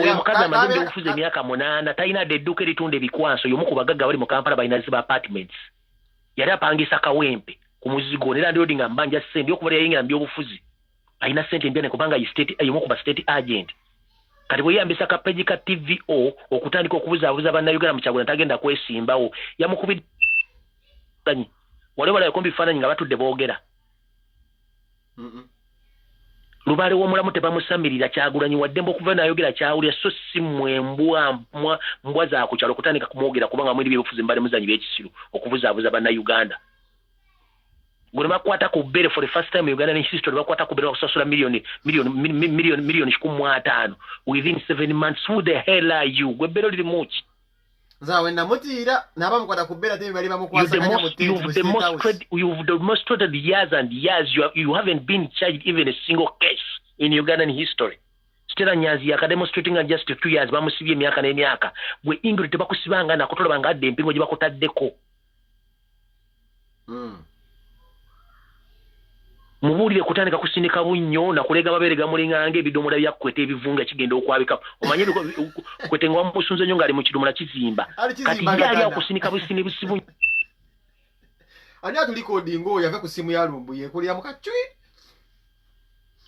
oyo mukazi amaze okufuza emyaka 8 talina dedduka eritunda ebikwanso y'omu ku bagagga bali mu Kampala balina ziba apartments yali apangisa kawempe ku muzigo ne landlord nga mbanja ssente okuba yayingira mu byobufuzi alina ssente mbya ne kubanga y'omu ku ba state agent kati bwe yambisa ka page ka TVO okutandika okubuzaabuza bannayuganda mu Kyagulanyi tagenda kwesimbawo yamukubidde waliwo balayo bifaananyi nga batudde boogera Lubale w'omulamu tebamusamirira Kyagulanyi wadde mbokuva nayogera kyawulira so si mbwa za ku kyalo kutandika kumwogera kubanga mwiri byebufuzi mbale muzanyi by'ekisiru okubuzaabuza bannayuganda gwe bakwata ku bbere for the first time Uganda in history bakwata ku bbere bakusasula milioni 15 within 7 months. Who the hell are you? Gwe bbere liri muki Zawe namutira nabamukwata ku bbere ate bali bamukwasa kanya mutti you've demonstrated years and years you haven't been charged even a single case in Ugandan history. Stella Nyanzi yakademonstrating just 2 years bamusibye emyaka n'emyaka gwe Ingrid tebakusibanga nakutola banga adde empingo gye bakutaddeko mubuulire kutandika kusindika bunnyo nakulega babere gamulingange ebidomola byakweta ebivunga kigenda okwabika omanye kwete nga wamusunze nnyo ng'ali mu kidomola kizimba kati ye ali akusindika busini busibu ani atulikodinga oyo ave ku simu ya lumbu yekulira mukacwi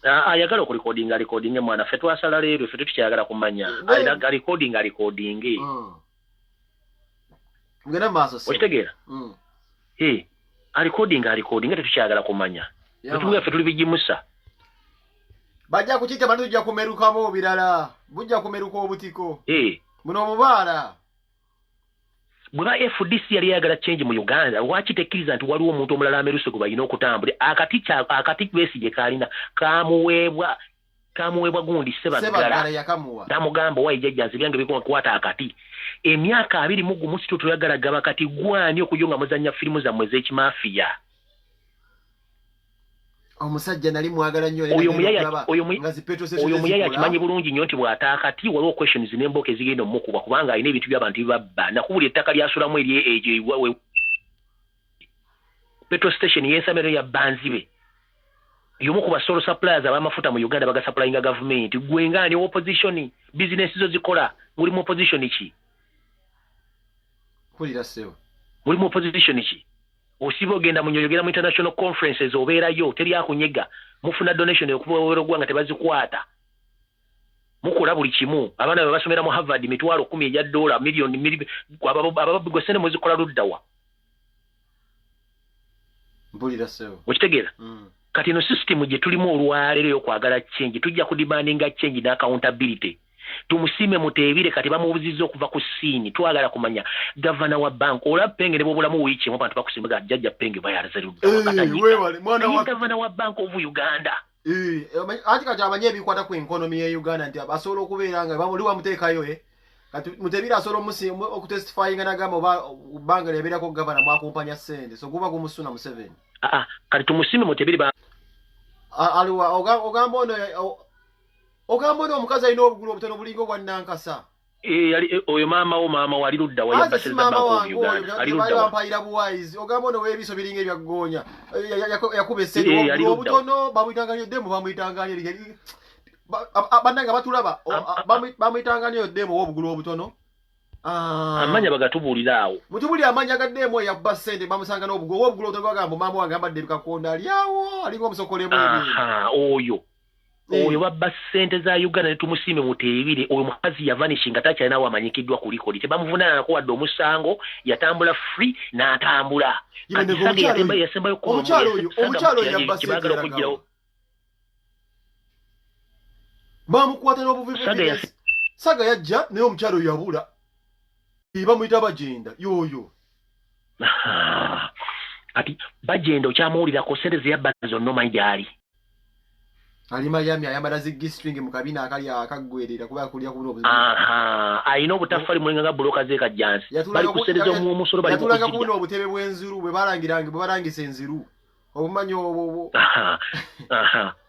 ayagala okulikodinga alikodinge mwana ffe twasala leero ffe tetukyayagala kumanya alikodinge ngena maaso okitegeera alikodinga tetukyayagala kumanya etubuga ffe tuli bigimusa bajja kukita bantu tujja kumerukamu birala bujja kumeruka obutiko buno omubaala bwe ba FDC yali yagala change mu Uganda lwaki tekkiriza nti waliwo omuntu omulala ameruse gwe balina okutambula akati Besigye kalina kamuweebwa gundi Sebagala namugamba wayi jjajjansi byange bikukwata akati emyaka 21 tuyagala gaba kati gwani okujunga muzanya firimu zammwe ez'ekimafiya omusajja nali mwagala nnyo oyo muyaya akimanyi bulungi nnyo nti bw'ataakati waliwo questions n'emboka ezigenda omukuba kubanga alina ebintu by'abantu bibabba nakubuli ettaka lyasulamu eryo petrol station y'ensamero ya Banzibe y'omu ku basolo suppliers ab'amafuta mu Uganda bagasaplayinga gavumenti gwe ngaani opposition bizinesi zo zikola muli mu opposition ki kulira sewa muli mu opposition ki osiba ogenda munyonyogera mu international conferences obeerayo teri akunyega mufuna donation okuva obero gwanga tebazikwata mukola buli kimu abaana be basomera mu Harvard $10,000 million ababigwa sene muzikola luddawa mbulira sewo okitegeera kati no system gye tulimu olwaleero y'okwagala change tujja kudemandinga change na accountability tumusime Muteebire kati bamubuzizza okuva ku siini twagala kumanya gavana wa bank ola penge ne bobulamu wiiki mu bantu bakusimbaga jjajja penge gavana wa bank of Uganda ati kati abanye ebikwata ku economy ya Uganda nti abasobola okubeera nga bamuliwa muteekayo kati Muteebire asobola okutestifyinga nagamba banga lyabeerako gavana mwakumpanya ssente so guba gumusuna mu 7 kati tumusime Muteebire aliwa ogamba ono omukazi alina obugulu obutono bulingo bwa Nankasa oyo maama wali ludda wayabasiriza bank of Uganda ali ludda wampayira buwaizi ogamba ono w'ebiso biringa ebyaggonya yakuba essente obugulu obutono bamuyitanganya demo bamuyitanganya bannanga batulaba bamuyitanganya demo w'obugulu obutono amanya bagatubuulira awo mutubulira amanya ga demo yabba ssente bamusanga n'obugulu w'obugulu obutono bagamba maama wange ambadde bikakonda ali awo alinga omusokolemu oyo babba ssente za Uganda ne tumusiime Muteebire oyo mukazi yavanishinga takyalinawo amanyikiddwa ku likodi tebamuvunana nako wadde omusango yatambula free n'atambula yasembayo okugirawo bamukwata n'obuvivu saga yajja naye omukyalo yabula bamuyita Bajenda yoyo kati Bajenda okyamuwulirako ssente zeyabba zonna omanyi gyali ali Miami ayambala zigistring mu kabina akali akaggwerera kuba kulya kubula obuzibu ayina obutaffali mulinga nga buloka ze kajjansi bali kusereza omusolo bali kukujja kubula obutebe bw'enziru bwe balangisa enziru obumanyi obwo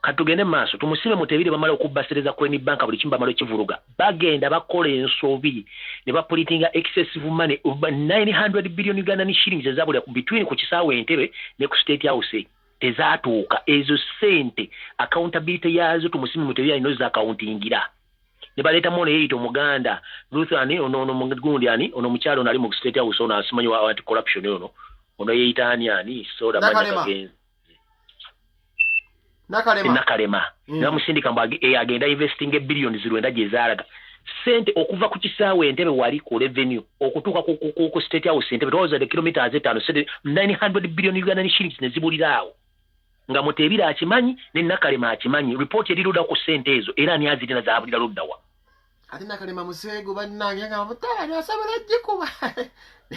katugende maaso tumusime Muteebire bamala okubbasereza Crane Bank buli kimba malo kivuruga bagenda bakola ensobi ne bapolitinga excessive money over 900 billion Ugandan shillings ezabula between ku kisaawe Entebbe ne ku State House tezaatuuka ezo ssente accountability yazo tumusime Muteebire alina za accountingira ne baleeta mono yeeyita Omuganda Ruthani ono mugundi ani ono mukyalo nali mu State House ono asimanyi wa anti corruption ono yeeyita ani soda manya kagenzi Nakalema namusindika agenda investing billions 9 gyezaalaga sente okuva ku kisaawe Entebbe wali ku revenue okutuuka ku State House Entebbe twawoza de kilometers 5 900 billion Ugandan shillings ne zibuliraawo nga Muteebire akimanyi ne Nakalema akimanyi report eriruda ku sente ezo era ani azirina zaabulira luddawa ate Nakalema musego bannange nga mutali asobola jikuba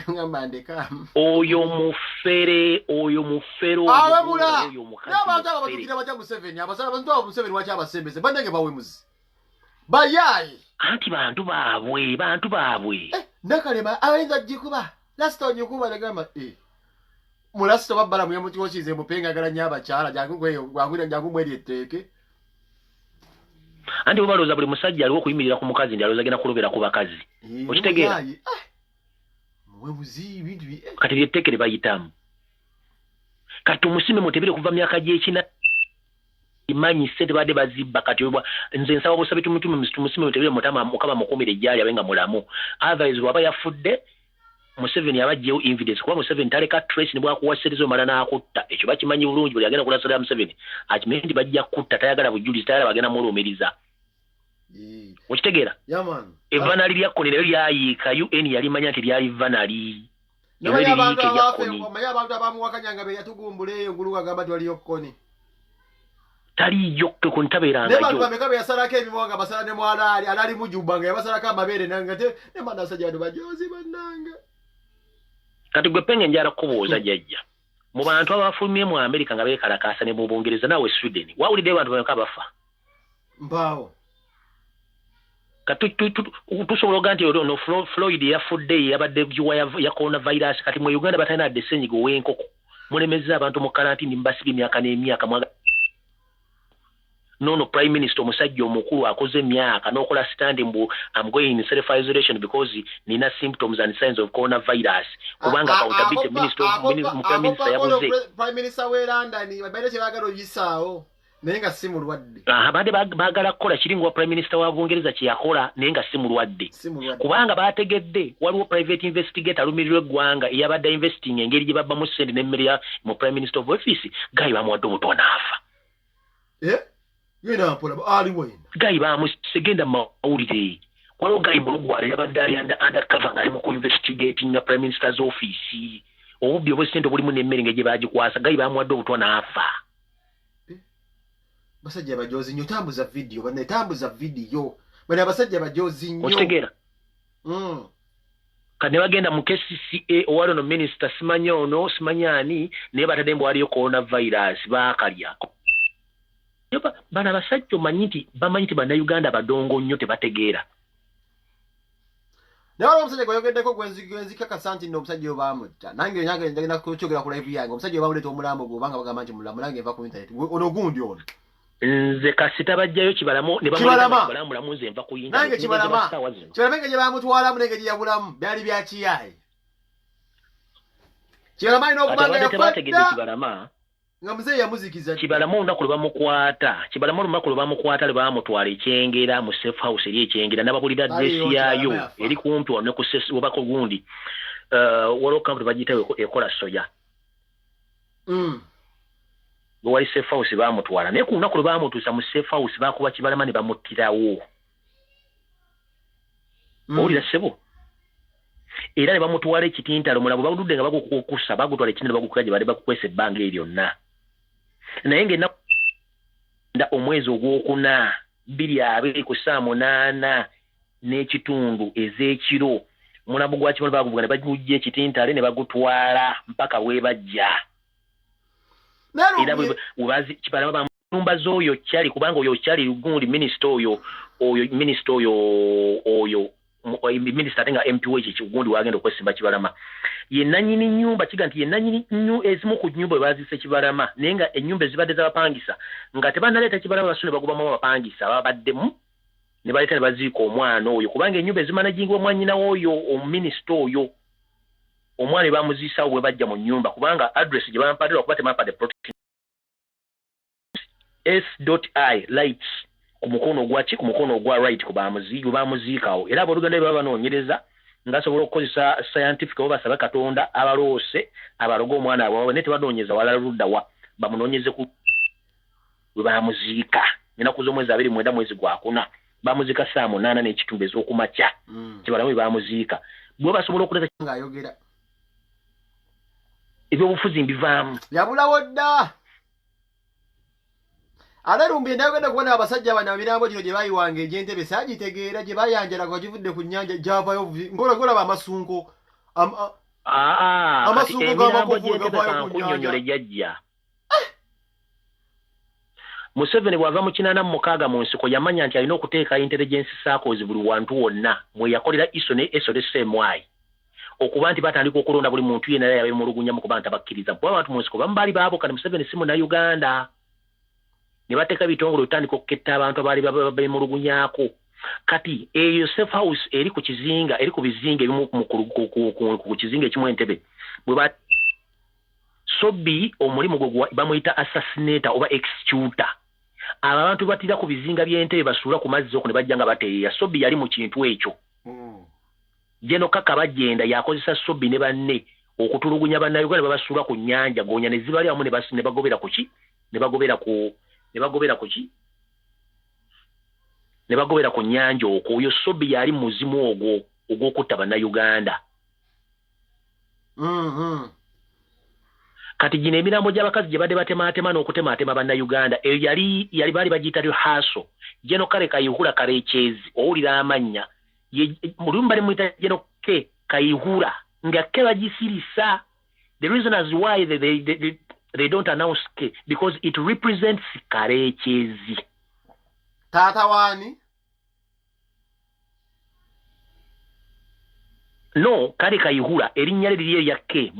ngamba ndeka oyo mufere ababula n'abantu ababatukira batya mu 7 abasala bantu abo mu 7 wacha abasembeze bannange bawemuzi bayayi anti bantu baabwe Nakalema ayinza jikuba last time yukuba negamba mulasito babbala muyamuti wosize mupenga galanya abakyala jangu mweri etteeke anti baloza buli musajja aliwo okuyimirira ku mukazi ndi aloza genda kulobera ku bakazi okitegeera muwemuzi bintu kati byettekere bayitamu kati omusime Mutebere kuva myaka gy'ekina imanyi sente bade bazibba kati nze nsaba busabe tumutume Musime Mutebere Mutama mukama mukumire ejjali abenga mulamu otherwise waba yafudde Museveni abajjewo evidence kuba Museveni taleka trace ne bwakuwasiriza omala n'akutta ekyo bakimanyi bulungi buli agenda kulasala Museveni akimendi bajja kutta tayagala bujulizi tayagala bagenda mulumiriza okitegeera evanali lyakoni nayo lyayiika UN yalimanya nti lyali vanali abantu abamuwakanyanga be yatugumbuleeyo ngulu agamba nti waliyo kkoni taliyo kkoni tabeerangayo ne bantu bameka be yasalako emimwa nga basala ne mwalaali alaali mujubba nga yabasalako amabeere nanga te ne banasajja bantu bajoozi bannanga kati gwe penge njala kubuuza jjajja mu bantu abafulumye mu Amerika nga beekalakaasa ne mu Bungereza naawe Sweden wawuliddeyo bantu bameka bafa mpaawo kati tusobola oga nti ono Floyd yafudde yabadde juwa ya coronavirus kati mu Uganda batalina adde ssenyiga ow'enkoko mulemeza abantu mu karantini mbasibye emyaka n'emyaka nono prime minister omusajja omukulu akoze emyaka n'okola stand mbu I'm going in self-isolation because nina symptoms and signs of coronavirus kubanga accountability minister yakoze prime minister we London babere kyebagala oyisaawo naye nga si mulwadde abadde baagala kukola kiringo wa prime minister wa Bungereza kye yakola naye nga si mulwadde kubanga baategedde waliwo private investigator alumirirwa eggwanga eyabadde investing engeri gye babbamu ssente n'emmere mu prime minister of office gayi bamuwadde omuto n'afa yena mpola ali wena gayi bamusegenda mawulire waliwo gayi mulugwala yabadde ali undercover nga ali mu investigating na prime minister's office obubbi obw'essente obulimu n'emmere ng'egye baagikwasa gayi bamuwadde obuto n'afa basajja bajozi nnyo tambuza video bane tambuza video bane abasajja bajozi nnyo okitegeera kati ne bagenda mu KCCA owali ono minister simanyi ono simanyani naye batadde mbu waliyo coronavirus baakalya bana abasajja bamanyi nti bannayuganda badongo nnyo tebategeera naye olwo omusajja gweyogeddeko gwenzikakasa nti nno omusajja oyo baamutta nange nyange njagenda kukyogera ku live yange omusajja oyo baamuleeta omulambo gwe obanga bagamba nti mulamu nange nva ku internet ono gundi ono nze kasita bajjayo Kibalamu ne bamulamulamu nze nva ku nange Kibalama engeri gye baamutwalamu n'engeri gye yabulamu byali bya kiyaye Kibalama alina okuba nga yafadda nga muzeeyi yamuzikiza Kibalamu olunaku lwe bamukwata lwe baamutwala ekyengera mu safe house eri ekyengera n'ababulira adresi yaayo eri kumpi wano ne ku wabako gundi waliwo kampuni bagiyitayo ekola soya bwe wali safe house baamutwala naye ku lunaku lwe baamutuusa mu safe house baakuba Kibalama ne bamuttirawo owulira ssebo era ne bamutwala ekitintalo mulabo bagudde nga bagukukusa bagutwala ekitintalo bagukula gye bali bakukwesa ebbanga eryonna naye ng'ennaku omwezi ogwokuna 2:8 n'ekitundu ez'ekiro omulabo gwa Kimala baguvuga ne bagujja ekitintale ne bagutwala mpaka weebajja era webazi Kibalama bamumba z'oyo kyali kubanga oyo kyali gundi minisita oyo minisita atenga MP w'ekyo kigundi wagenda okwesimba Kibalama ye nannyini nnyumba kiga nti ye nannyini ezimu ku nnyumba bwe baazise Kibalama naye nga ennyumba ezibadde z'abapangisa nga tebannaleeta Kibalama basune bagobamu abapangisa babaddemu ne baleeta ne baziika omwana oyo kubanga ennyumba ezimanagingibwa mwannyina w'oyo omuminisita oyo omwana bamuziisawo bwe bajja mu nnyumba kubanga address gye bampadira okuba temampadde protection S.I lights ku mukono ogwa right ku bamuziikawo era abooluganda bwe babanoonyereza ngasobola okukozesa scientific oba basaba Katonda abaloose abaloga omwana abwawe naye tebanoonyeza walala ludda wa bamunoonyeze ku bwe bamuziika ennaku z'omwezi 29 mwezi gwa 4 bamuziika saa 8 n'ekitundu ez'okumakya Kibalamu bwe bamuziika bwe basobola okuleeta ng'ayogera ebyobufuzi mbivaamu yabulawo dda ate lumbi endagenda kubona abasajja bano mirambo gino gye bayiwanga egy'entebe saagitegeera gye bayanjala nga givudde ku nnyanja gyavayo ngolaba amasunko amasunko g'amakovu gavayo ku nnyanja jajja Museveni bw'ava mu 86 mu nsiko yamanya nti alina okuteeka intelligence circles buli wantu wonna mwe yakolera iso ne SMY okuba nti batandika okulonda buli muntu yenna yabemulugunyamu kuba nti abakkiriza kuba abantu mu nsiko bamu baali baabukana Museveni si Munnayuganda ne bateeka bitongole otandika okuketta abantu abaali babemulugunyaako kati eyo safe house eri ku kizinga eri ku bizinga ebimu ku kizinga ekimu Entebbe bwe Sobi omulimu gwo bamuyita assassinator oba executor. Abantu batira ku bizinga by'ente basuula ku mazzi okwo ne bajja nga bateeya. Sobi yali mu kintu ekyo. Jeno Kaka bagenda yakozesa Sobi ne banne okutulugunya bannayuganda babasuula ku nnyanja goonya ne zibali amu ne bagobera ku ki? Ne bagobera ku ki? Ne bagobera ku nnyanja okwo. Oyo Sobi yali muzimu ogwo ogw'okutta bannayuganda. Kati gino emirambo gy'abakazi gye badde batemaatema n'okutemaatema bannayuganda eyo yali baali bagiyita haso. Jeno Kale Kayihura Karekyezi owulira amannya mulimu bali muyita Jeno Kayihura nga ke bagisirisa. The reason as why they don't announce K because it represents Karekyezi. Tata wani? No, Kale Kayihura erinnya liriyo ya K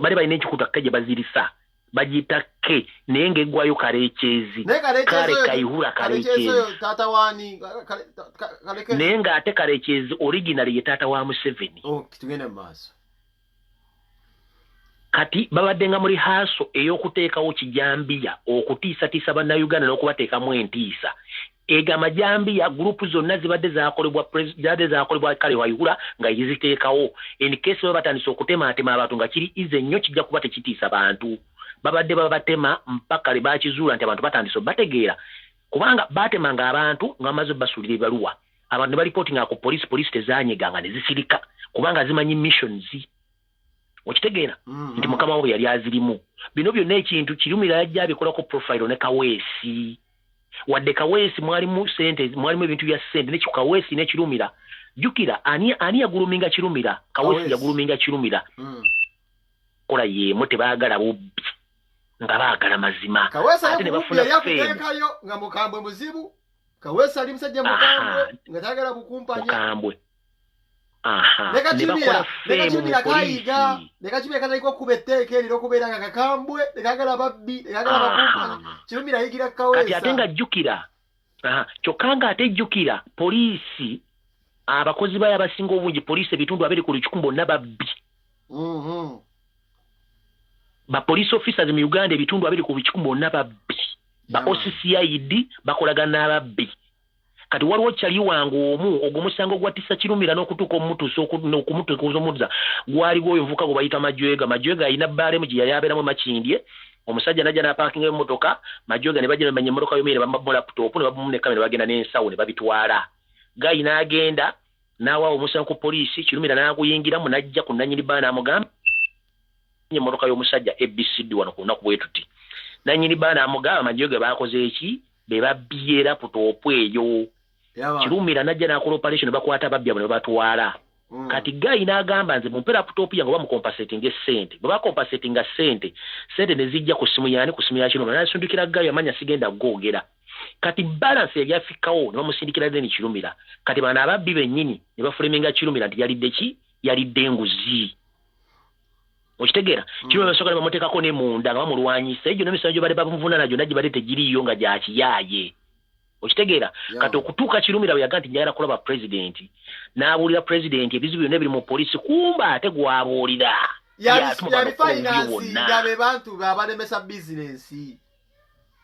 bali balina ekikuta kje bazirisa bagita K naye ng'eggwayo Karekyezi. Kale Kayihura Karekyezi tata wani naye ng'ate Karekyezi originally ye taata wa Museveni. Tugende maaso. Kati babadde nga muri haso ey'okuteekawo kijambiya okutiisatiisa bannayuganda n'okubateekamu entiisa. Ega majambiya gurupu zonna zibadde zaakolebwa Kale Kayihura nga yiziteekawo. In case baba batandise okutemaatema abantu nga kiri ize nnyo kijja kuba tekitiisa bantu. Babadde babatema mpaka le bakizuula nti abantu batandise bategeera. Kubanga batemanga abantu nga bamaze basuulira ebaluwa. Abantu ne balipotinga ku poliisi tezaanyeganga ne zisirika kubanga zimanyi missions. Okitegeera nti mukama wabwe yali azirimu. Bino byonna ekintu kirumira yajja abikolako profile ne Kaweesi. Wadde Kaweesi mwalimu ebintu bya ssente nekyo Kaweesi nekirumira. Jukira ani yaguluminga kirumira? Kaweesi yaguluminga kirumira. Kola yemu tebaagala bubbi nga baagala mazima. Ate ne bafuna yakuteekayo nga mukambwe muzibu. Kaweesi ali musajja mukambwe nga tagala bukumpanya. Mukambwe. Nekachimira kayiga nekachimira kataliko kubetteeka eriro okubeera nga kakambwe nekagala babbi nekagala bakumpanya kirumira yigira Kaweesa. Kati ate nga jjukira kyokka nga ate jjukira poliisi abakozi bayo abasinga obungi poliisi ebitundu 200 bonna babbi. Ba police officers mu Uganda ebitundu 200 bonna babbi. Ba OCCID bakolagana n'ababbi. Kati waliwo kyali wangu omu ogumusango gwatisa kirumira n'okutuuka omutuusa okumutuuza omudza gwali gwoyo nvuka gwe bayita Majwega ayina bbaale gye yali abeeramu Makindye. Omusajja najja n'apaakinga emmotoka Majwega ne bajja ne bamenya emmotoka y'omuyere bamubba laptop ne bamumu ne kamera bagenda n'ensawo ne babitwala. Gayi n'agenda n'awa omusango ku poliisi kirumira n'aguyingiramu n'ajja ku nannyini bbaale n'amugamba emmotoka y'omusajja ABCD wano ku lunaku bwetuti. Nannyini bbaale n'amugamba Majwega baakoze eki be babbiye laptop eyo. Kirumira najja n'akola operation bakwata babbi abo ne batwala. Kati Gayi n'agamba nze mumpe laptop yange bamukompensating essente. Bwe bakompensating ssente ne zijja ku simu yaani ku simu ya Kirumira n'asindikira Gayi amanya sigenda googera. Kati balance yali afikawo ne bamusindikira deni Kirumira. Kati bana ababbi bennyini ne bafuleminga Kirumira nti yalidde ki? Yalidde enguzi. Okitegeera Kirumira basoka ne bamuteekako ne munda nga bamulwanyisa egyo n'emisango gye bali bamuvuna nagyo najje bali tegiriyo nga gya kiyaaye. Okitegeera kati okutuuka Kirumira bwe yaga nti njagala kulaba president n'abuulira president ebizibu byonna biri mu poliisi kumba ate gwabuulira yali finance yabe bantu babalemesa bizinensi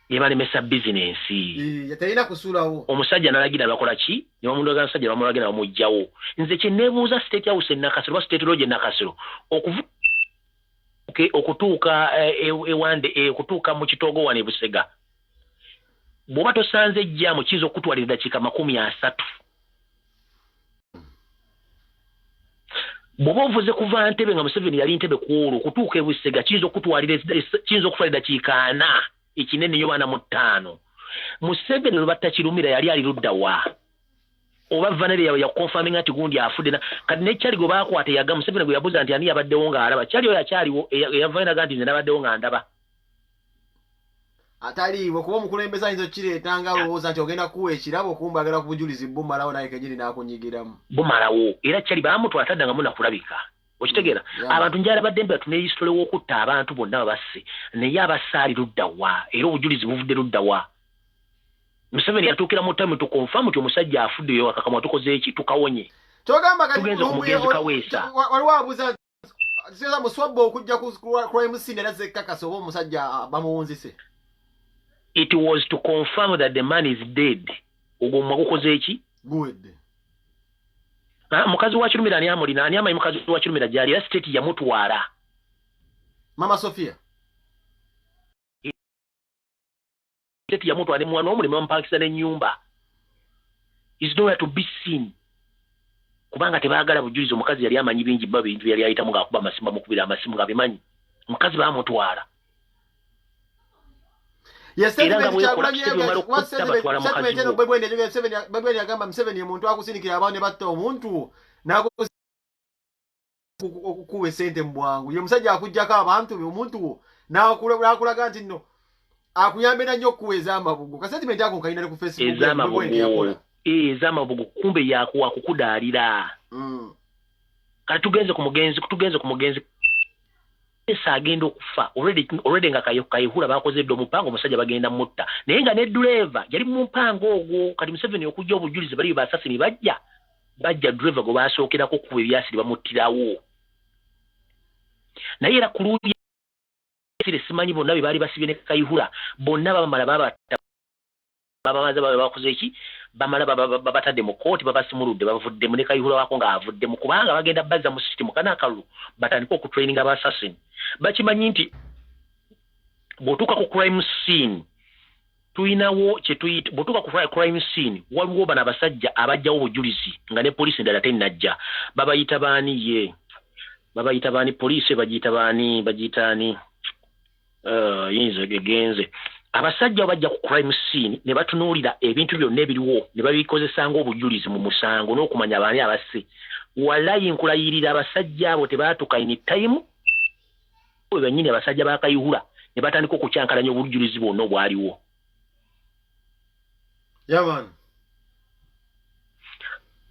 yebalemesa bizinensi talina kusuulawo. Omusajja n'alagira bakola ki ne bamulaga omusajja bamulagira bamugjawo. Nze kye neebuuza State House e Nakasero oba State Lodge e Nakasero okutuuka ewande okutuuka mu Kitogo wano e Busega bw'oba tosanze ejjaamu kiyinza okutwalira eddakiika 30. Bw'oba ovuze kuva Ntebe nga Museveni yali Ntebe kwolwo okutuuka e Busega kiyinza okutwalira eddakiika 4 ekinene yo 45. Museveni lwe batta Kirumira yali ali ludda wa oba vanere yawe ya confirming ati gundi afudde kati ne kyali go baakwata yaga Museveni gwe yabuza nti ani yabaddewo nga alaba kyali oyo akyaliwo eyavaina ganti nze nabaddewo nga ndaba ataliiwo kuba omukulembeze ayinza okireetanga alowooza nti ogenda kuwa ekirabo okumbagala ku bujulizi bumalawo naye kenyini n'akunyigiramu bumalawo era kyali baamutwala tadda nga munakulabika. Okitegeera abantu njala badde mbe tune history w'okutta abantu bonna babasse naye abasaali ludda wa era obujulizi buvudde ludda wa. Museveni yatuukira mu ttamu tukonfamu ti omusajja afuddeyo akakamwa tukoze eki tukawonye kyogamba tugenze ku mugenzi Kaweesa waliwo abuuza sasa muswabbo okujja ku crime scene era zekkakasa oba omusajja bamuwunzise. It was to confirm that the man is dead. Ogomwa gukoze eki? Guwedde. Mukazi wa Kirumira ani amulina ani amayi mukazi wa Kirumira gyali era state yamutwala. Mama Sofia. State yamutwala ne mwana omulimi bampakisa n'ennyumba. Is nowhere to be seen. Kubanga tebaagala bujulizi omukazi yali amanyi bingi bba bintu yali ayitamu ng'akuba amasimba mukubira amasimu ng'abimanyi. Omukazi baamutwala. Babweni agamba Museveni omuntu akusinikira abantu ne batta omuntu okukuwa esente mu bwangu. Ye musajja akuggyako abantu omuntu n'akulaga nti nno akuyambe na nnyo okukuweza amabugo. Kasentimenti ako nkayina ne ku Facebook ez'amabugo kumbe yakuwa kukudaalira. Kati tugenze ku mugenzi esa agenda okufa already nga kayihura bakoze eddo mupango omusajja bagenda mutta naye nga ne driver yali mu mpango ogwo. Kati Museveni okujja obujulizi bali basasini bajja driver go basookerako kuba ebyasiri bamuttirawo. Naye era ku luuyi simanyi bonna be baali basibye ne kayihura bonna bamala babamaze bakoze eki bamala babatadde mu kooti babasimuludde bavudde mu ne kayihura wako ng'avudde mu kubanga bagenda bazza mu system kana akalulu batandika okutraining abasasini. Bakimanyi nti bw'otuuka ku crime scene tuyinawo kyetuyita bw'otuuka ku crime scene waliwo bano abasajja abajjawo obujulizi nga ne poliisi endala tennajja. Babayita baani poliisi bagiyita baani yinza gegenze. Abasajja bajja ku crime scene ne batunuulira ebintu byonna ebiriwo ne babikozesa ng'obujulizi mu musango n'okumanya baani abase. Walayi nkulayirira abasajja abo tebaatuka in time we bennyini abasajja ba Kayihura ne batandika okukyankalanya obujulizi bwonna obwaliwo. Yaman.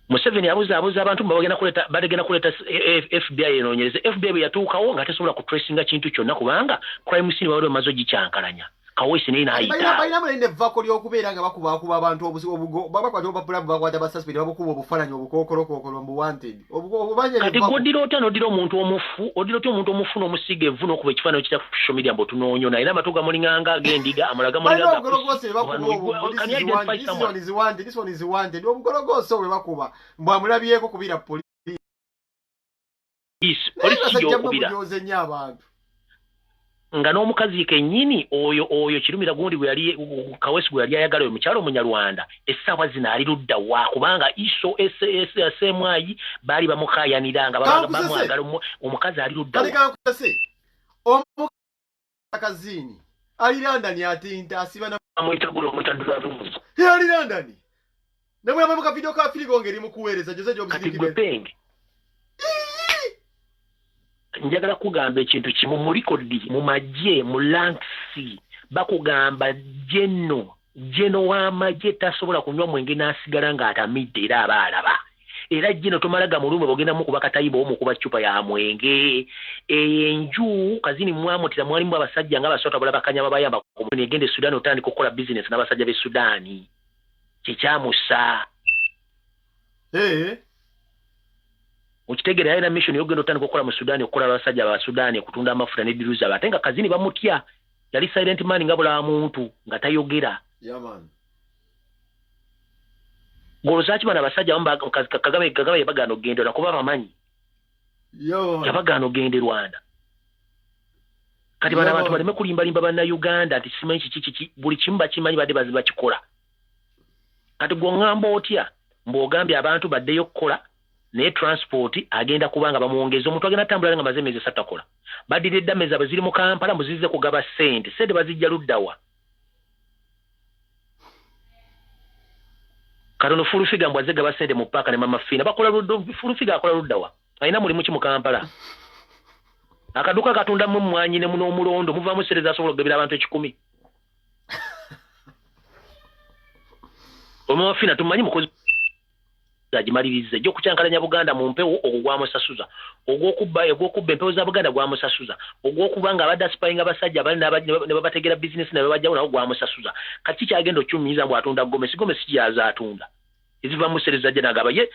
Museveni abuza abantu bagenda kuleta FBI enoonyereze. FBI bwe yatuukawo nga tesobola kutracinga kintu kyonna kubanga crime scene bawali bamaze ogikyankalanya. Kawesi ne inaayita. Bayina mulende vako ly'okubeera nga bakuba abantu bakwata obupulamu bakwata basuspect babukuba obufaananyi obukookolo mbu wanted. Kati gw'oddira otya n'oddira omuntu omufu n'omusiga evvu n'okuba ekifaananyi kitya ku social media mbotunoonya naye amatu gamulinganga ag'endiga amala gamulinganga. This one is wanted. Obugologoso bwe bakuba mbu amulabyeko kubira poliisi. Poliisi kijja okubira. Abantu. Nga n'omukazi kennyini oyo Kirumira gundi bwe yali Kawesi bwe yali ayagala oyo mukyalo Munyarwanda essaawa zino ali ludda wa kubanga iso SMI baali bamukaayaniranga bamwagala omukazi ali ludda wa. Omukazini ali London atinta asiba na amwitagula omutandula ruzi ali London ne bwe bamuka video ka filigo ngeri mukuweereza Jose Jobs njagala kugamba ekintu kimu mu likodi mu magye mu lanksi bakugamba jeno w'amagye tasobola kunywa mwenge n'asigala ng'atamidde era aba alaba. Era jeno tomalaga mulumbe bogendamu kuba katayiba omu kuba cupa ya mwenge. Enju kazini mwamutira mwalimu abasajja nga basota bala bakanyama bayamba ku negende Sudan otandika okukola business n'abasajja b'e Sudani. Kikyamusa. Ukitegera yali na mission yogendo otandika okukola mu Sudani okukola abasajja aba Sudani okutunda amafuta ne diruza ate nga kazini bamutya. Yali silent man nga bula muntu nga tayogera. Yaman. Golozachi bana basajja Kagame yabagana ogendo nakuba bamanyi. Yabagana ogende Rwanda. Kati bana abantu baleme kulimbalimba bana Uganda ati simanyi kiki buli kimba kimanyi badde baziba kikola. Kati gwongamba otya mbogambye abantu baddeyo kukola ne transport agenda kubanga bamuongeza omuntu agenda tambula nga mazemeze satakola. Badire dameza baziri mu Kampala muzize kugaba sente bazijja luddawa. Katono Furufiga mbwaze gaba sente mu paka ne mama fina bakola Furufiga akola luddawa. Aina mulimu ki mu Kampala. Akaduka katunda mu mwanyi ne muno omulondo muva mu sereza asobola okugabira abantu 10. Omo fina tumanyi mukozi agimalirize jo kucyankalanya Buganda mu mpewo ogwamusasuza ogwokubba empewo za Buganda gwamusasuza ogwokubanga abadde spying abasajja bali ne babategera business ne babajjawo nawo gwamusasuza kati kyagenda okyumiza mbw atunda Gomesi kyaza atunda eziva mu sereza je nagaba ye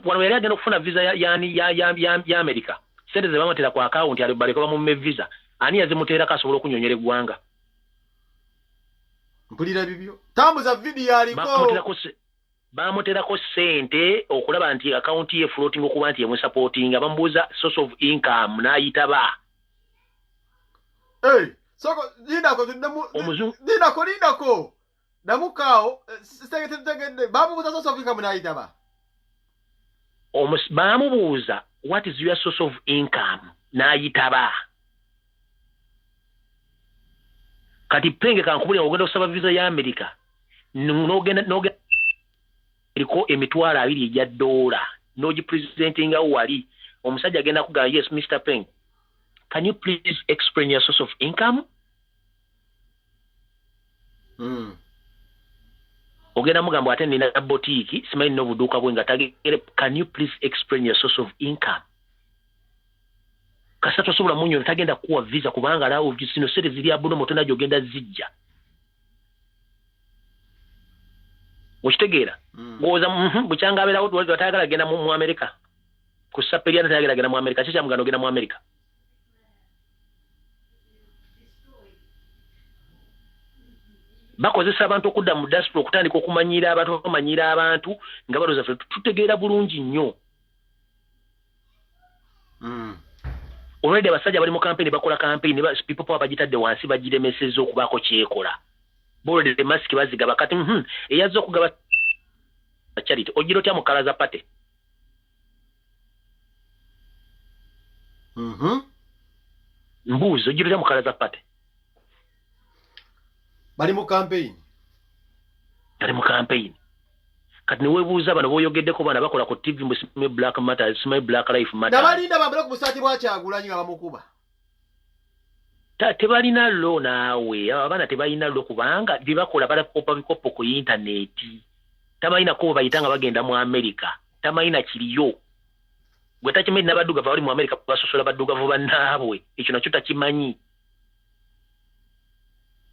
wano yali agenda okufuna visa ya America sente ze bamatera ku account ali baleka bamumme visa ani yazimuteera kasobola okunyonyera eggwanga mpulira bibyo tambuza video aliko bamuterako sente okulaba nti account ye floating okuba nti yemwe supporting bamubuuza source of income n'ayitaba soko lindako namukao tegedde bamubuuza source of income n'ayitaba bamubuuza what is your source of income n'ayitaba kati penge kankubulira ogenda okusaba visa ya America n'ogenda eriko emitwalo 2 egya dola nogi presenting nga wali omusajja agenda kugamba yes Mr. Peng can you please explain your source of income ogenda mugamba ate nina boutique simanyi no buduuka bwe nga tagere can you please explain your source of income kasatu sobola munyo tagenda kuwa visa kubanga lawo sino sete ziri abuno motona jogenda zijja okitegeera ngoza bukyanga aberawo twatayagala genda mu America kusapeliana tayagala genda mu America kicha mugano genda mu America bakozesa abantu okudda mu diaspora okutandika okumanyira abantu nga baloza ffe tutegeera bulungi nnyo already abasajja bali mu campaign bakola campaign people power bagitadde wansi bagiremeseza okubaako kyekola bolode the mask baziga bakati eyazza okugaba charity ojiro tya mukalaza pate mbuzo ojiro tya mukalaza pate bali mu campaign kati ne webuuza bano boyogeddeko bana bakola ku TV mu Black Matter Smile Black Life Matter nabalinda bambere ku busati bwa Kyagulanyi nga bamukuba tebalina lo naawe abaana tebalina lo kubanga bibakola balakopa bikopo ku intaneti tabalina ko bayitanga bagenda mu America tabalina kiriyo gwe takimanyi n'abadduga bali mu America basosola badduga vuba naabwe ekyo nakyo takimanyi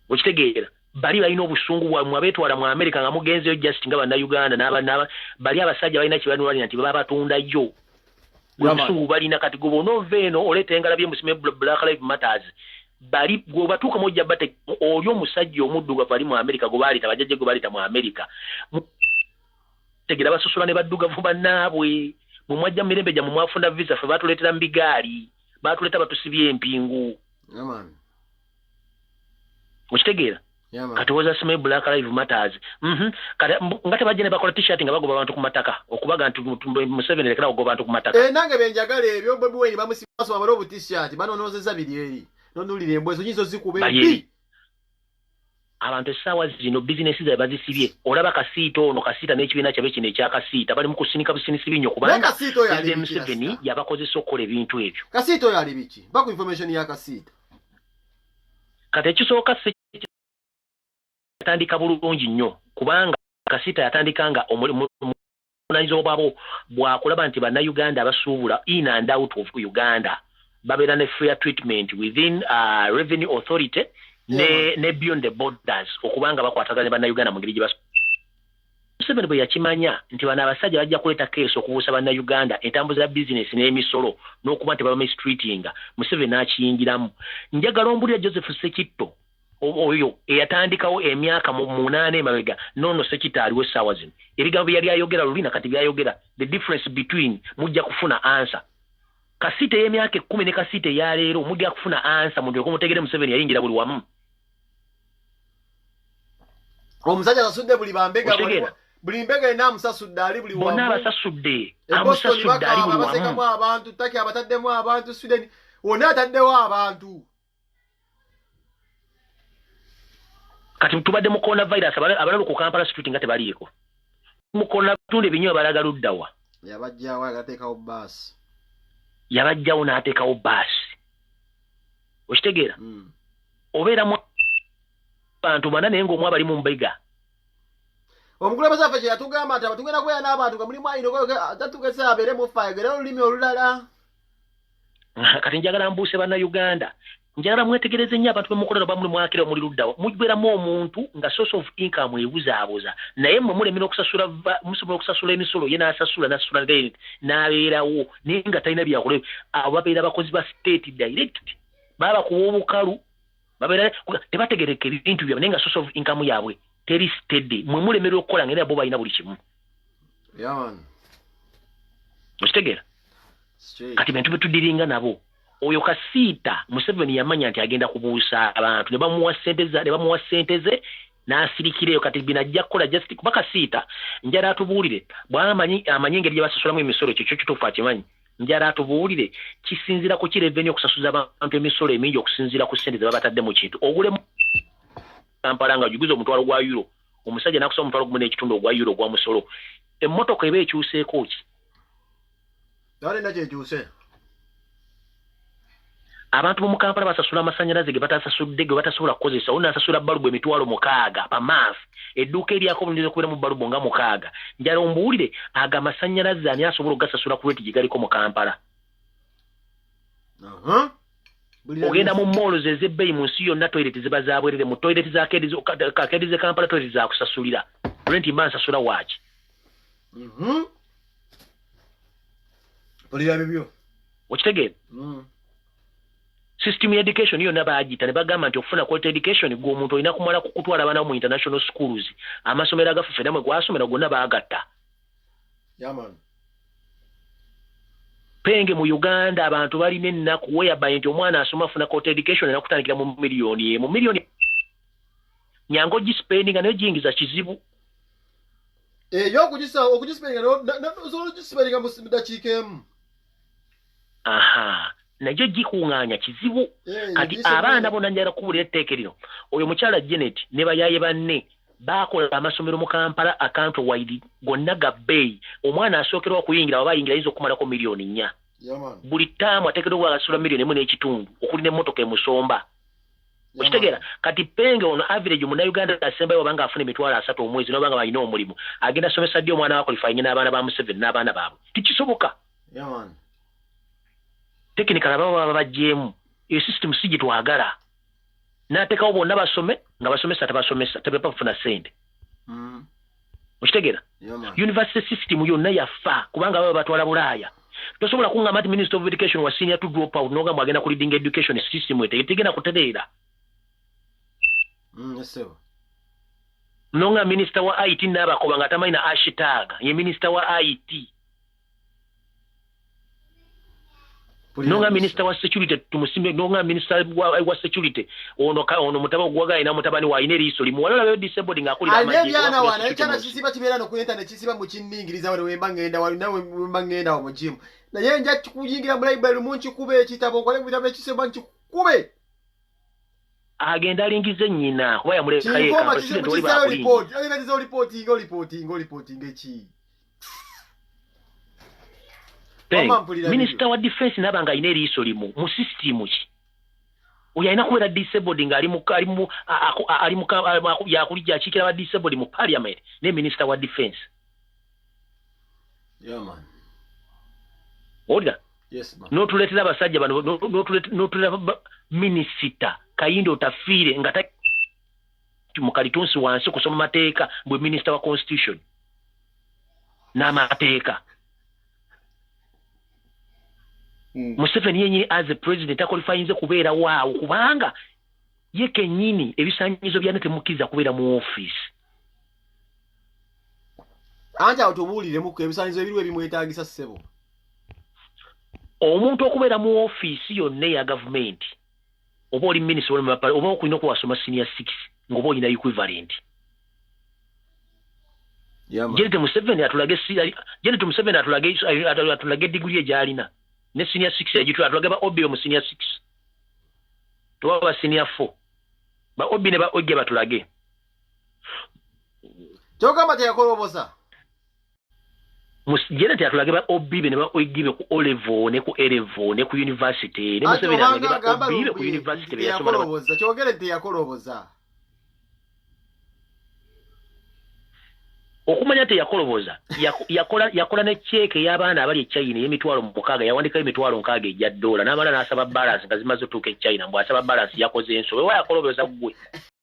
okitegeera bali balina obusungu bwa mwabetwala mu America nga mugenzeyo just nga bana Uganda n'aba bali abasajja balina kibanulwali nti baba batundayo obusungu balina kati gobo noveno oletenga bye musime Black Lives Matters bali go batuka moja bate oyo omusajja omudduga bali mu America go bali tabajje go bali ta mu America tegera basosola ne badduga vuba naabwe mu mwajja mirembe ja mu mwafunda visa fe batuletera mbigali batuleta batusibye empingu okitegeera katoza Smile Black Lives Matters kati ngate bajje ne bakola t-shirt nga bagoba abantu ku mataka okubaga nti Museveni lekera ogoba abantu ku mataka nange benjagale ebyo Bobi Wine bamusibaso babalo bu t-shirt banonozeza biri eri nonulire embwezo nyizo zikube abantu essaawa zino bizinesi zaabwe bazisibye olaba kasiito ono kasiita n'ekibiina kyabe kino ekyakasiita bali mu kusinika businesi binyo kubanga Museveni yabakozesa okukola ebintu ebyo kasiito yali biki baku information ya kasiita kati ekisooka yatandika bulungi nnyo kubanga kasiita yatandika nga omunayizo bwabo bwakulaba nti bannayuganda abasuubula in and out of Uganda babeera ne fair treatment within revenue authority ne beyond the borders okubanga bakwataganya bannayuganda mu ngeri gye Museveni bwe yakimanya nti bano abasajja bajja kuleeta keesi okubuusa bannayuganda entambuza ya bizinesi n'emisolo n'okuba nti babamistreatinga Museveni n'akiyingiramu njagala ombulira Joseph Sekitto oyo eyatandikawo emyaka mu 8 emabega nono Sekitto aliwo essaawa zino ebigambo yali ayogera lulina kati byayogera the difference between mujja kufuna answer kasiite y'emyaka 10 ne kasiite ya leero mujja kufuna answer muntu okumutegere Museveni yayingira buli wamu omusajja asasudde buli mbega ina amusasudde ali buli wamu bonna abasasudde amusasudde ali buli wamu abantu taki abataddemu abantu Sweden wonna ataddewo abantu kati tubadde mu coronavirus abalalo ku Kampala street nga tebaliiko mu corona tunde binyo balaga luddawa yabajjawo agateekawo bus yabajjawo n'ateekawo basi okitegeera obeera mu bantu bana naye ng'omwe abali mu mbega omukulembeze waffe kye yatugamba nti abatugenda kweya n'abantu nga mulimu ayino tatugese abeere mu fayegere olulimi olulala kati njagala mbuuse bannayuganda njagala mwetegereze nnyo abantu bemukolera bamuli mwakira omuli luddawo mubeeramu omuntu nga source of income ebuzaabuza naye mmwe mulemera musobola okusasula emisolo ye n'asasula rent n'abeerawo naye nga talina byakola abo babeera abakozi ba state direct baba kuwa obukalu babeera tebategereka ebintu byabwe naye nga source of income yaabwe teri steady mmwe mulemera okukola nga era bo balina buli kimu mukitegeera kati bintu betudiringa nabo oyo Kasiita Museveni yamanya nti agenda kubuusa abantu ne bamuwa ssente ze n'asirikireyo kati binajja kukola just kuba Kasiita njala atubuulire bw'amanyi engeri gye basasulamu emisolo ekyo kituufu akimanyi njala atubuulire kisinziira ku kireveni okusasuza abantu emisolo emingi okusinziira ku ssente ze baba batadde mu kintu ogulemu Kampala nga juguza omutwalo gwa euro omusajja n'akusa omutwalo gumu n'ekitundu ogwa euro gwa musolo emmotoka eba ekyuseeko ki talina kyekyuse abantu mu Kampala basasula amasannyalaze ge batasasudde ge batasobola kukozesa ono asasula balubu emitwalo 600 pa month edduuka eryako bulungi okubeera mu balubu nga 600 njala ombuulire aga amasannyalaze ani asobola ogasasula ku rate gye galiko mu Kampala ogenda mu malls ez'ebbeeyi mu nsi yonna toilet ziba zaabwerere mu toilet za kakedi ze Kampala toilet za kusasulira rent mba nsasula waaki olira bibyo okitegeera system education yonna baagita ne bagamba nti okufuna quality education gwe omuntu olina kumala kukutwala abaana mu international schools amasomero agafufe namwe gwasomera gonna baagatta penge mu Uganda abantu balina ennaku whereby nti omwana asoma afuna quality education era kutandikira mu miliyoni nyango gispendinga nayo giyingiza kizibu yo okugispendinga mu dakiika emu najo gikuŋŋaanya kizibu kati abaana bonna njala kubuulira etteeka lino oyo mukyala Janet ne bayaye banne baakola amasomero mu Kampala account wide gonna ga bbeeyi omwana asookerwa okuyingira waba ayingira ayinza okumalako miliyoni 4 buli ttaamu ateekeddwa agasula miliyoni 1.5 okuli n'emmotoka emusomba okitegeera kati penge ono average Munnayuganda asembayo obanga afuna emitwalo 3 omwezi n'obanga balina omulimu agenda asomesa ddi omwana wakwalifyingi n'abaana ba Museveni n'abaana baabwe tikisoboka technical baba bajjemu iyo system si gitwagala n'ateekawo bonna basome nga basomesa tabasomesa tebepa kufuna ssente okitegeera university system yonna yafa kubanga baba batwala Bulaaya tosobola kungamba nti Minister of Education wa senior to drop out n'ogamba agenda ku leading education system tegenda kutereera nonga Minister wa IT n'abakoba nga tamanyi na hashtag ye Minister wa IT nonga Minister wa security tumusimbe nonga Minister wa security ono mutaba gwaga ina mutabani wa ine liso limu wala byo disabled ngakulira amaje abyana wana ekyana kisiba kibeera no ku internet kisiba mu kinningiriza wale wemba ngenda wali nawe wemba ngenda mu gym na ye nja kuyingira mu library munchi kube ekitabo kwale bitabo ekiseba nchi kube agenda alingize nyina kuba yamuleka ye ka president oli ba report agenda zo reporting echi Minister wa defense nabanga ine liso limu mu system ki oyo ayina kubeera disabled nga ali mu yakulija akikira ba disabled mu parliament ne Minister wa defense oda n'otuleetera abasajja bano n'otuleetera minisita Kayindo tafiire nga mu kalitunsi wansi kusoma mateeka bwe Minister wa constitution n'amateeka Museveni yennyini as a president akwalifayinze kubeera waawo kubanga ye kennyini ebisaanyizo byane temukkiriza kubeera mu office anja otubuuliremu ebisaanyizo ebiriwo ebimwetaagisa ssebo omuntu okubeera mu office yonna eya gavumenti oba oli minisita oba okulina okuwasoma senior 6 ng'oba olina equivalent Janet Museveni atulage diguli egyalina ne senior 6 ejitu atulage ba obi mu senior 6 tuwa ba senior 4 ba obi ne ba oge batulage toka mate yakolobosa Janet atulage ba obi ne ba ogibe ku olevo ne ku elevo ne ku university ne Museveni atulage ba obi ku university be yakolobosa kyogere nti yakolobosa okumanya teyakoloboza yakola ne check y'abaana abali e China y'emitwalo 6 yawandika emitwalo 6 ejja $, n'amala n'asaba balance nga zimaze otuuka e China mbw asaba balance yakoze ensobe wa yakoloboza gwe